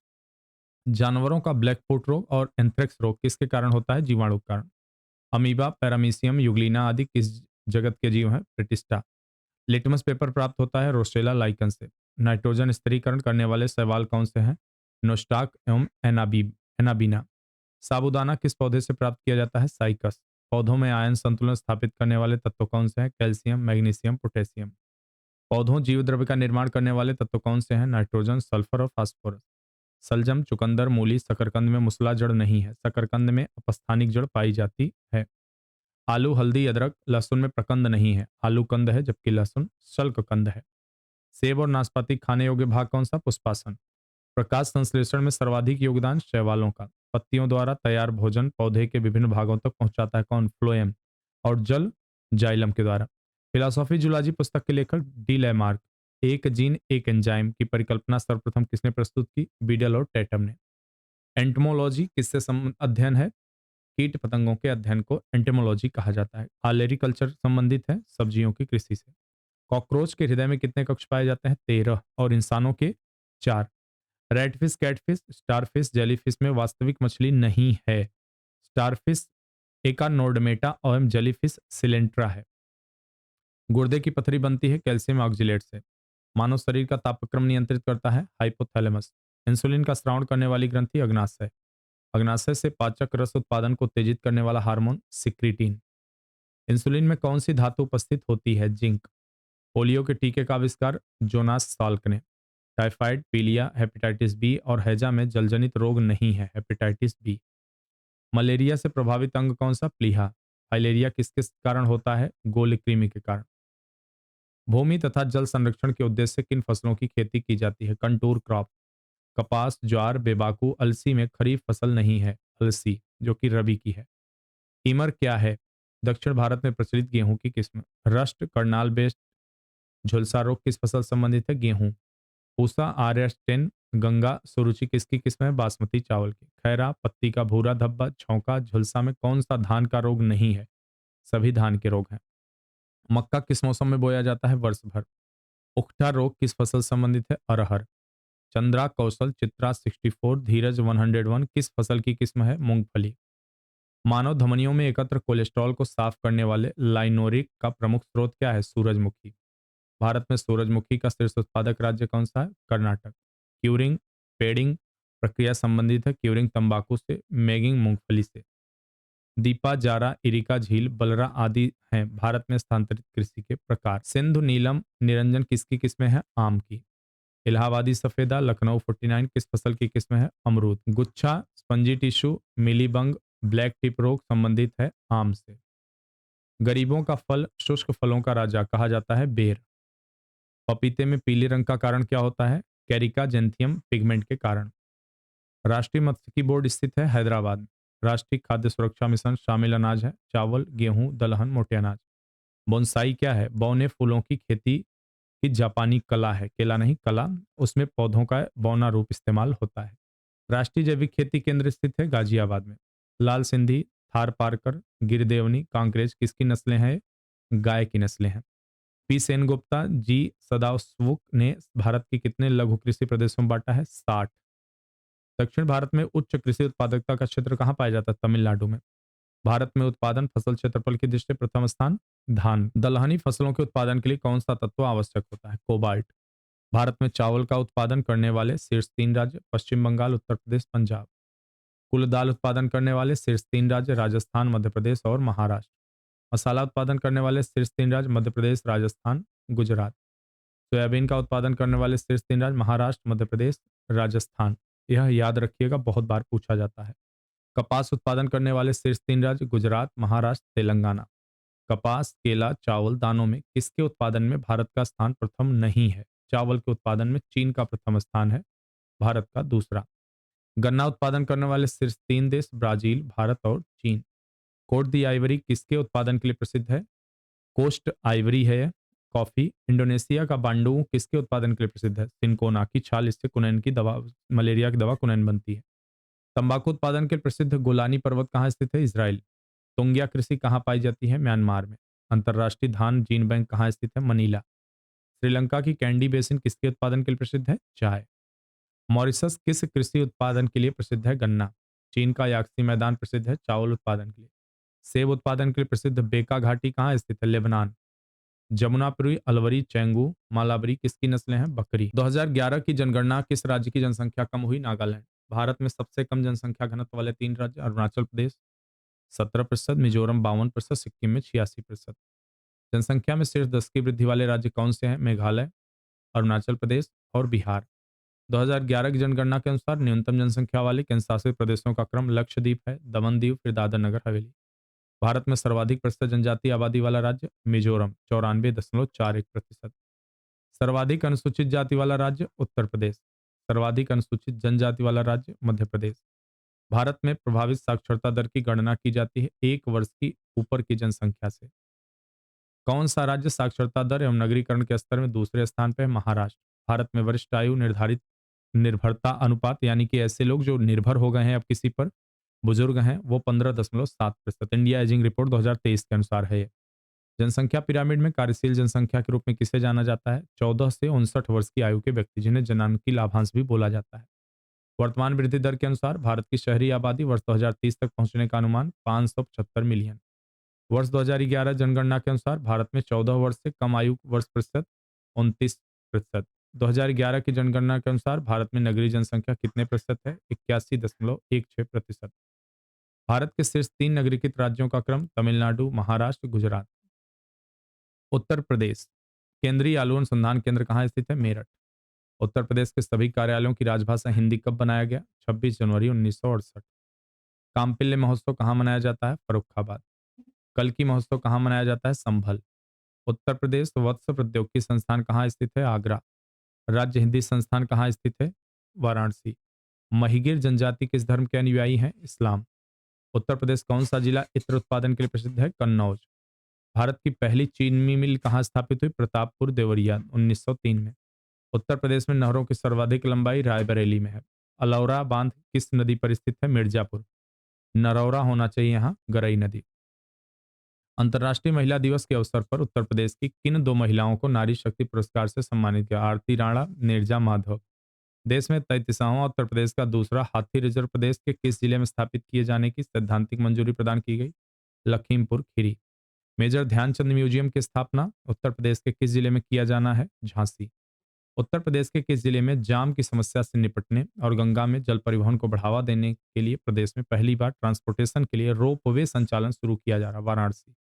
जानवरों का ब्लैक फुट रोग और एंथ्रेक्स रोग किसके कारण होता है? जीवाणु के कारण। अमीबा, पैरामीशियम, युग्लिना आदि किस जगत के जीव हैं? प्रोटिस्टा। लिटमस पेपर प्राप्त होता है रोस्टेला लाइकन से। नाइट्रोजन स्थिरीकरण करने वाले शैवाल कौन से हैं? नोस्टाक एवं एनाबीना। साबूदाना किस पौधे से प्राप्त किया जाता है? साइकस। पौधों में आयन संतुलन स्थापित करने वाले तत्व कौन से हैं? Calcium, magnesium, potassium. पौधों जीव द्रव्य का निर्माण करने वाले तत्व कौन से हैं? नाइट्रोजन, सल्फर और फास्फोरस। सलजम, चुकंदर, मूली, शकरकंद में मुसला जड़ नहीं है। शकरकंद में अपस्थानिक जड़ पाई जाती है। आलू, हल्दी, अदरक, लहसुन में प्रकंद नहीं है। आलू कंद है जबकि लहसुन शल्क कंद है। सेब और नाशपाती खाने योग्य भाग कौन सा? पुष्पासन। प्रकाश संश्लेषण में सर्वाधिक योगदान शैवालों का। पत्तियों द्वारा तैयार भोजन पौधे के विभिन्न भागों तक पहुंचाता है कौन? फ्लोएम। और जल जाइलम के द्वारा। फिलोसॉफी जूलॉजी पुस्तक के लेखक डी लैमार्क। एक जीन एक एंजाइम की परिकल्पना सर्वप्रथम किसने प्रस्तुत की? बीडल और टैटम ने। एंटमोलॉजी किससे अध्ययन है? कीट पतंगों के अध्ययन को एंटेमोलॉजी कहा जाता है। आलेरिकल्चर संबंधित है सब्जियों की कृषि से। कॉकरोच के हृदय में कितने कक्ष पाए जाते हैं? 13 और इंसानों के 4। रेडफिश, कैटफिश, स्टारफिश, जेलीफिश में वास्तविक मछली नहीं है। स्टारफिश एकानोडमेटा और जेलीफिश सिलेंट्रा है। गुर्दे की पथरी बनती है कैल्शियम ऑक्जिलेट से। मानव शरीर का तापक्रम नियंत्रित करता है हाइपोथैलेमस। इंसुलिन का स्राव करने वाली ग्रंथि अग्नाशय। अग्नाशय से पाचक रस उत्पादन को उत्तेजित करने वाला हार्मोन सिक्रीटिन। इंसुलिन में कौन सी धातु उपस्थित होती है? जिंक। पोलियो के टीके का आविष्कार जोनास साल्क ने। टाइफाइड, पीलिया, हेपेटाइटिस बी और हैजा में जलजनित रोग नहीं है। Hepatitis B. मलेरिया से प्रभावित अंग कौन सा? प्लीहा। फाइलेरिया किस किस कारण होता है? गोल कृमि के कारण। भूमि तथा जल संरक्षण के उद्देश्य से किन फसलों की खेती की जाती है? Contour crop. कपास, ज्वार, बेबाकू, अलसी में खरीफ फसल नहीं है। अलसी जो कि रबी की है। हीमर क्या है? दक्षिण भारत में प्रचलित गेहूं की किस्म। रस्ट, करनाल बेस्ड झुलसा रोग किस फसल संबंधित है? गेहूं। पूसा, RS10, गंगा, सुरुचि किसकी किस्म है? बासमती चावल की। खैरा, पत्ती का भूरा धब्बा, छौंका, झुलसा में कौन सा धान का रोग नहीं है? सभी धान के रोग हैं। मक्का किस मौसम में बोया जाता है? वर्ष भर। उकठा रोग किस फसल संबंधित है? अरहर। चंद्रा, कौशल, चित्रा 64, धीरज 101 किस फसल की किस्म है? मूंगफली। मानव धमनियों में एकत्र कोलेस्ट्रॉल को साफ करने वाले लाइनोरिक का प्रमुख स्रोत क्या है? सूरजमुखी। भारत में सूरजमुखी का शीर्ष उत्पादक राज्य कौन सा है? कर्नाटक। क्यूरिंग, पेडिंग प्रक्रिया संबंधित है क्यूरिंग तंबाकू से, मेगिंग मूंगफली से। दीपा, जारा, इरिका झील, बलरा आदि हैं भारत में स्थानांतरित कृषि के प्रकार। सिंधु नीलम निरंजन किसकी किस्में हैं? आम की। इलाहाबादी सफेदा, लखनऊ 49 किस फसल की किस्म है? अमरूद। गुच्छा, स्पंजी टिश्यू, मिलीबंग, ब्लैक टिप रोग संबंधित है आम से। गरीबों का फल, शुष्क फलों का राजा कहा जाता है बेर। पपीते में पीले रंग का कारण क्या होता है? कैरिका जेंथियम पिगमेंट के कारण। राष्ट्रीय मत्स्यिकी बोर्ड स्थित है हैदराबाद में। राष्ट्रीय खाद्य सुरक्षा मिशन शामिल अनाज है चावल, गेहूं, दलहन, मोटे अनाज। बोनसाई क्या है? बौने फूलों की खेती की जापानी कला है, केला नहीं कला। उसमें पौधों का बौना रूप इस्तेमाल होता है। राष्ट्रीय जैविक खेती केंद्र स्थित है गाजियाबाद में। लाल सिंधी, थार पारकर, गिरदेवनी, कांकरेज किसकी नस्लें हैं? गाय की नस्लें हैं। पी सेनगुप्ता, जी सदावुक ने भारत के कितने लघु कृषि प्रदेशों में बांटा है? 60। दक्षिण भारत में उच्च कृषि उत्पादकता का क्षेत्र कहाँ पाया जाता है? तमिलनाडु में। भारत में उत्पादन फसल क्षेत्रफल की दृष्टि से प्रथम स्थान धान। दलहनी फसलों के उत्पादन के लिए कौन सा तत्व आवश्यक होता है? कोबाल्ट। भारत में चावल का उत्पादन करने वाले शीर्ष 3 राज्य: पश्चिम बंगाल, उत्तर प्रदेश, पंजाब। कुल दाल उत्पादन करने वाले शीर्ष 3 राज्य राजस्थान, मध्य प्रदेश और महाराष्ट्र। मसाला उत्पादन करने वाले शीर्ष 3 राज्य मध्य प्रदेश, राजस्थान, गुजरात। सोयाबीन का उत्पादन करने वाले शीर्ष 3 राज्य महाराष्ट्र, मध्य प्रदेश, राजस्थान। यह याद रखिएगा, बहुत बार पूछा जाता है। कपास उत्पादन करने वाले शीर्ष 3 राज्य गुजरात, महाराष्ट्र, तेलंगाना। कपास, केला, चावल दानों में किसके उत्पादन में भारत का स्थान प्रथम नहीं है? चावल के उत्पादन में चीन का प्रथम स्थान है, भारत का दूसरा। गन्ना उत्पादन करने वाले शीर्ष 3 देश ब्राजील, भारत और चीन। कोट दी आइवरी किसके उत्पादन के लिए प्रसिद्ध है? कोस्ट आइवरी है। कॉफी, इंडोनेशिया का बांडुऊ किसके उत्पादन के लिए प्रसिद्ध है? सिनकोना की छाल, इससे कुनैन की दवा, मलेरिया की दवा कुनैन बनती है। तंबाकू उत्पादन के लिए प्रसिद्ध गोलानी पर्वत कहाँ स्थित है? इजराइल। तोंगिया कृषि कहाँ पाई जाती है? म्यांमार में। अंतर्राष्ट्रीय धान जीन बैंक कहाँ स्थित है? मनीला। श्रीलंका की कैंडी बेसिन किसके उत्पादन के लिए प्रसिद्ध है? चाय। मॉरिशस किस कृषि उत्पादन के लिए प्रसिद्ध है? गन्ना। चीन का याक्सी मैदान प्रसिद्ध है चावल उत्पादन के लिए। सेब उत्पादन के लिए प्रसिद्ध बेका घाटी कहाँ स्थित है? लेबनान। जमुनापुरी, अलवरी, चैंगू, मालाबरी किसकी नस्लें हैं? बकरी। 2011 की जनगणना किस राज्य की जनसंख्या कम हुई? नागालैंड। भारत में सबसे कम जनसंख्या घनत्व वाले 3 राज्य अरुणाचल प्रदेश 17%, मिजोरम 52%, सिक्किम में 86%। जनसंख्या में शीर्ष 10 की वृद्धि वाले राज्य कौन से हैं? मेघालय, अरुणाचल प्रदेश और बिहार। 2011 की जनगणना के अनुसार न्यूनतम जनसंख्या वाले केंद्र शासित प्रदेशों का क्रम लक्षद्वीप है, दमन दीव, फिर दादर नगर हवेली। भारत में सर्वाधिक प्रतिशत जनजातीय आबादी वाला राज्य मिजोरम 94.41%। सर्वाधिक अनुसूचित जाति वाला राज्य उत्तर प्रदेश। सर्वाधिक अनुसूचित जनजाति वाला राज्य मध्य प्रदेश। भारत में प्रभावित साक्षरता दर की गणना की जाती है 1 वर्ष की ऊपर की जनसंख्या से। कौन सा राज्य साक्षरता दर एवं नगरीकरण के स्तर में दूसरे स्थान पर है? महाराष्ट्र। भारत में वरिष्ठ आयु निर्धारित निर्भरता अनुपात, यानी कि ऐसे लोग जो निर्भर हो गए हैं अब किसी पर, बुजुर्ग हैं, वो 15.7%। इंडिया एजिंग रिपोर्ट 2023 के अनुसार है ये। जनसंख्या पिरामिड में कार्यशील जनसंख्या के रूप में किसे जाना जाता है? 14 से 59 वर्ष की आयु के व्यक्ति, जिन्हें जनांकी लाभांश भी बोला जाता है। वर्तमान वृद्धि दर के अनुसार भारत की शहरी आबादी वर्ष 2030 तक पहुंचने का अनुमान 575 मिलियन। वर्ष 2011 जनगणना के अनुसार भारत में 14 वर्ष से कम आयु वर्ष प्रतिशत 29%। 2011 की जनगणना के अनुसार भारत में नगरीय जनसंख्या कितने प्रतिशत है? 81.16%। भारत के शीर्ष 3 नगरीकृत राज्यों का क्रम तमिलनाडु, महाराष्ट्र, गुजरात। उत्तर प्रदेश। केंद्रीय आलू अनुसंधान केंद्र कहाँ स्थित है? मेरठ। उत्तर प्रदेश के सभी कार्यालयों की राजभाषा हिंदी कब बनाया गया? 26 जनवरी 1968। कामपिल्ले महोत्सव कहाँ मनाया जाता है? फर्रुखाबाद। कल्की महोत्सव कहाँ मनाया जाता है? संभल। उत्तर प्रदेश वत्स प्रौद्योगिकी संस्थान कहाँ स्थित है? आगरा। राज्य हिंदी संस्थान कहाँ स्थित है? वाराणसी। महिगिर जनजाति किस धर्म के अनुयायी हैं? इस्लाम। उत्तर प्रदेश कौन सा जिला इत्र उत्पादन के लिए प्रसिद्ध है? कन्नौज। भारत की पहली चीनी मिल कहाँ स्थापित हुई? प्रतापपुर, देवरिया, 1903 में। उत्तर प्रदेश में नहरों की सर्वाधिक लंबाई रायबरेली में है। अलौरा बांध किस नदी पर स्थित है? मिर्जापुर। नरौरा होना चाहिए यहाँ, गरई नदी। अंतर्राष्ट्रीय महिला दिवस के अवसर पर उत्तर प्रदेश की किन 2 महिलाओं को नारी शक्ति पुरस्कार से सम्मानित किया? आरती राणा, नीरजा माधव। देश में 33वां उत्तर प्रदेश का दूसरा हाथी रिजर्व प्रदेश के किस जिले में स्थापित किए जाने की सैद्धांतिक मंजूरी प्रदान की गई? लखीमपुर खीरी। मेजर ध्यानचंद म्यूजियम की स्थापना उत्तर प्रदेश के किस जिले में किया जाना है? झांसी। उत्तर प्रदेश के किस जिले में जाम की समस्या से निपटने और गंगा में जल परिवहन को बढ़ावा देने के लिए प्रदेश में पहली बार ट्रांसपोर्टेशन के लिए रोपवे संचालन शुरू किया जा रहा? वाराणसी।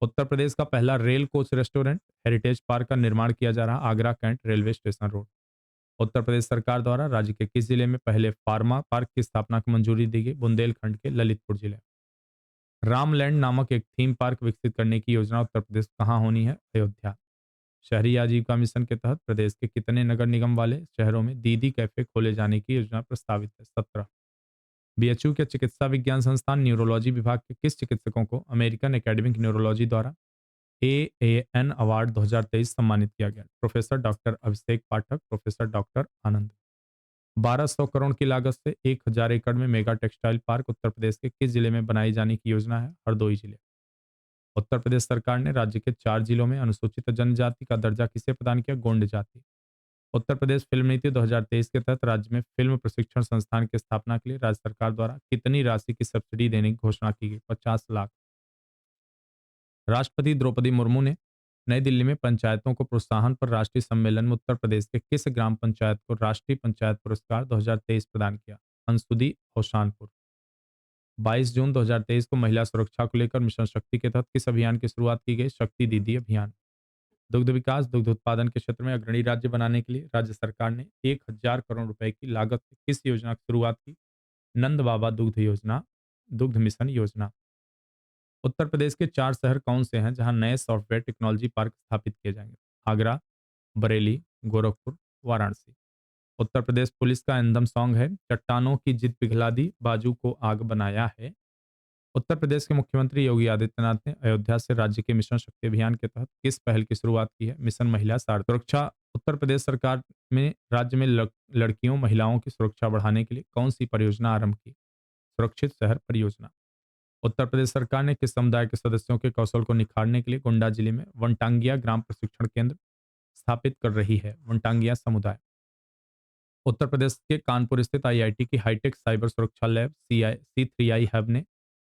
उत्तर प्रदेश का पहला rail coach restaurant heritage park का निर्माण किया जा रहा? Agra cantt railway station road. Uttar Pradesh सरकार द्वारा राज्य के किस जिले में पहले फार्मा पार्क की स्थापना की मंजूरी दी गई? बुंदेलखंड के ललितपुर जिले। रामलैंड नामक एक थीम पार्क विकसित करने की योजना उत्तर प्रदेश कहाँ होनी है? अयोध्या। शहरी आजीविका मिशन के तहत प्रदेश के कितने नगर निगम वाले शहरों में दीदी कैफे खोले जाने की योजना प्रस्तावित है? 17। बीएचयू के चिकित्सा विज्ञान संस्थान न्यूरोलॉजी विभाग के किस चिकित्सकों को अमेरिकन एकेडमिक न्यूरोलॉजी द्वारा AAN अवार्ड 2023 सम्मानित किया गया? प्रोफेसर डॉक्टर अभिषेक पाठक, प्रोफेसर डॉक्टर आनंद। 1200 करोड़ की लागत से 1000 एकड़ में mega textile park Uttar Pradesh के किस जिले में बनाई जाने की योजना है? हरदोई जिले। उत्तर प्रदेश सरकार ने राज्य के 4 जिलों में अनुसूचित जनजाति का दर्जा किसे प्रदान किया? गोंड जाति। उत्तर प्रदेश फिल्म नीति 2023 के तहत राज्य में फिल्म प्रशिक्षण संस्थान की स्थापना के लिए राज्य सरकार द्वारा कितनी राशि की सब्सिडी देने की घोषणा की गई? 50 लाख। राष्ट्रपति द्रौपदी मुर्मू ने नई दिल्ली में पंचायतों को प्रोत्साहन पर राष्ट्रीय सम्मेलन में उत्तर प्रदेश के किस ग्राम पंचायत को राष्ट्रीय पंचायत पुरस्कार 2023 प्रदान किया? अंशुदी होशानपुर। 22 जून 2023 को महिला सुरक्षा को लेकर मिशन शक्ति के तहत किस अभियान की शुरुआत की गई? शक्ति दीदी अभियान। दुग्ध विकास, दुग्ध उत्पादन के क्षेत्र में अग्रणी राज्य बनाने के लिए राज्य सरकार ने 1000 करोड़ रुपए की लागत से किस योजना की शुरुआत की? नंद बाबा दुग्ध योजना, दुग्ध मिशन योजना। उत्तर प्रदेश के 4 शहर कौन से हैं जहां नए सॉफ्टवेयर टेक्नोलॉजी पार्क स्थापित किए जाएंगे? आगरा, बरेली, गोरखपुर, वाराणसी। उत्तर प्रदेश पुलिस का एंथम सॉन्ग है चट्टानों की जिद पिघला दी, बाजू को आग बनाया है। उत्तर प्रदेश के मुख्यमंत्री योगी आदित्यनाथ ने अयोध्या से राज्य के मिशन शक्ति अभियान के तहत किस पहल की शुरुआत की है? मिशन महिला सार सुरक्षा। उत्तर प्रदेश सरकार में राज्य में लड़कियों महिलाओं की सुरक्षा बढ़ाने के लिए कौन सी परियोजना आरंभ की? सुरक्षित शहर परियोजना। उत्तर प्रदेश सरकार ने किस समुदाय के सदस्यों के कौशल को निखारने के लिए गोंडा जिले में वनटांगिया ग्राम प्रशिक्षण केंद्र स्थापित कर रही है? वनटांगिया समुदाय। उत्तर प्रदेश के कानपुर स्थित आईआईटी की हाईटेक साइबर सुरक्षा लैब C3I हब ने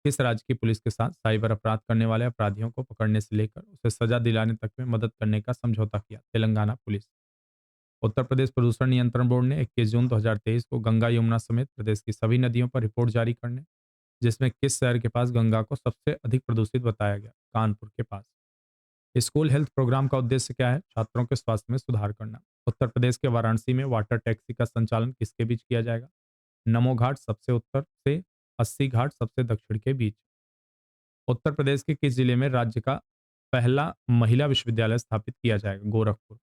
किस राज्य की पुलिस के साथ साइबर अपराध करने वाले अपराधियों को पकड़ने से लेकर उसे सजा दिलाने तक में मदद करने का समझौता किया? तेलंगाना पुलिस। उत्तर प्रदेश प्रदूषण नियंत्रण बोर्ड ने 21 जून 2023 को गंगा यमुना समेत प्रदेश की सभी नदियों पर रिपोर्ट जारी करने जिसमें किस शहर के पास गंगा को सबसे अधिक प्रदूषित बताया गया? कानपुर के पास। स्कूल हेल्थ प्रोग्राम का उद्देश्य क्या है? छात्रों के स्वास्थ्य में सुधार करना। उत्तर प्रदेश के वाराणसी में वाटर टैक्सी का संचालन किसके बीच किया जाएगा? नमो घाट सबसे उत्तर से, 80 घाट सबसे दक्षिण के बीच। उत्तर प्रदेश के किस जिले में राज्य का पहला महिला विश्वविद्यालय स्थापित किया जाएगा? गोरखपुर।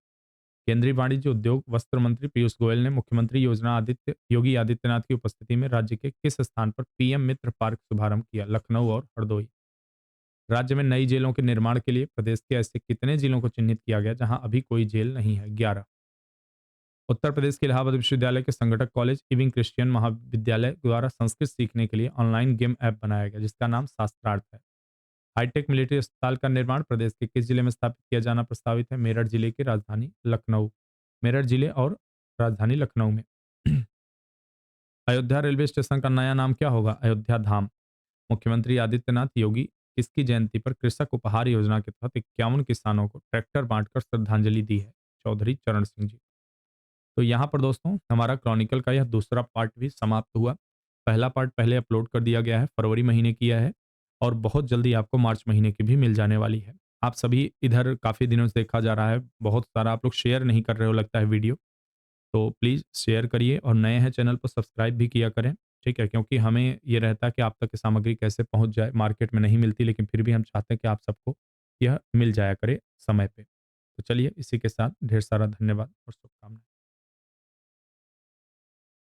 केंद्रीय वाणिज्य उद्योग वस्त्र मंत्री पीयूष गोयल ने मुख्यमंत्री योगी आदित्यनाथ की उपस्थिति में राज्य के किस स्थान पर पीएम मित्र पार्क शुभारंभ किया? लखनऊ और हरदोई। राज्य में नई जेलों के निर्माण के लिए प्रदेश के ऐसे कितने जिलों को चिन्हित किया गया जहां अभी कोई जेल नहीं है? 11। उत्तर प्रदेश के इलाहाबाद विश्वविद्यालय के संगठक कॉलेज इविंग क्रिश्चियन महाविद्यालय द्वारा संस्कृत सीखने के लिए ऑनलाइन गेम ऐप बनाया गया जिसका नाम शास्त्रार्थ है। हाईटेक मिलिट्री अस्पताल का निर्माण प्रदेश के किस जिले में स्थापित किया जाना प्रस्तावित है? मेरठ जिले की राजधानी लखनऊ। मेरठ जिले और राजधानी लखनऊ में। अयोध्या रेलवे स्टेशन का नया नाम क्या होगा? अयोध्या धाम। मुख्यमंत्री आदित्यनाथ योगी किसकी जयंती पर कृषक उपहार योजना के तहत 51 किसानों को ट्रैक्टर बांटकर श्रद्धांजलि दी है? चौधरी चरण सिंह जी। तो यहाँ पर दोस्तों हमारा क्रॉनिकल का यह दूसरा पार्ट भी समाप्त हुआ। पहला पार्ट पहले अपलोड कर दिया गया है, फरवरी महीने किया है और बहुत जल्दी आपको मार्च महीने की भी मिल जाने वाली है। आप सभी इधर काफ़ी दिनों से देखा जा रहा है, बहुत सारा आप लोग शेयर नहीं कर रहे हो लगता है वीडियो, तो प्लीज़ शेयर करिए और नए हैं चैनल पर सब्सक्राइब भी किया करें, ठीक है? क्योंकि हमें ये रहता है कि आप तक ये सामग्री कैसे पहुँच जाए, मार्केट में नहीं मिलती लेकिन फिर भी हम चाहते हैं कि आप सबको यह मिल जाया करे समय पे। तो चलिए इसी के साथ ढेर सारा धन्यवाद और शुभकामनाएँ।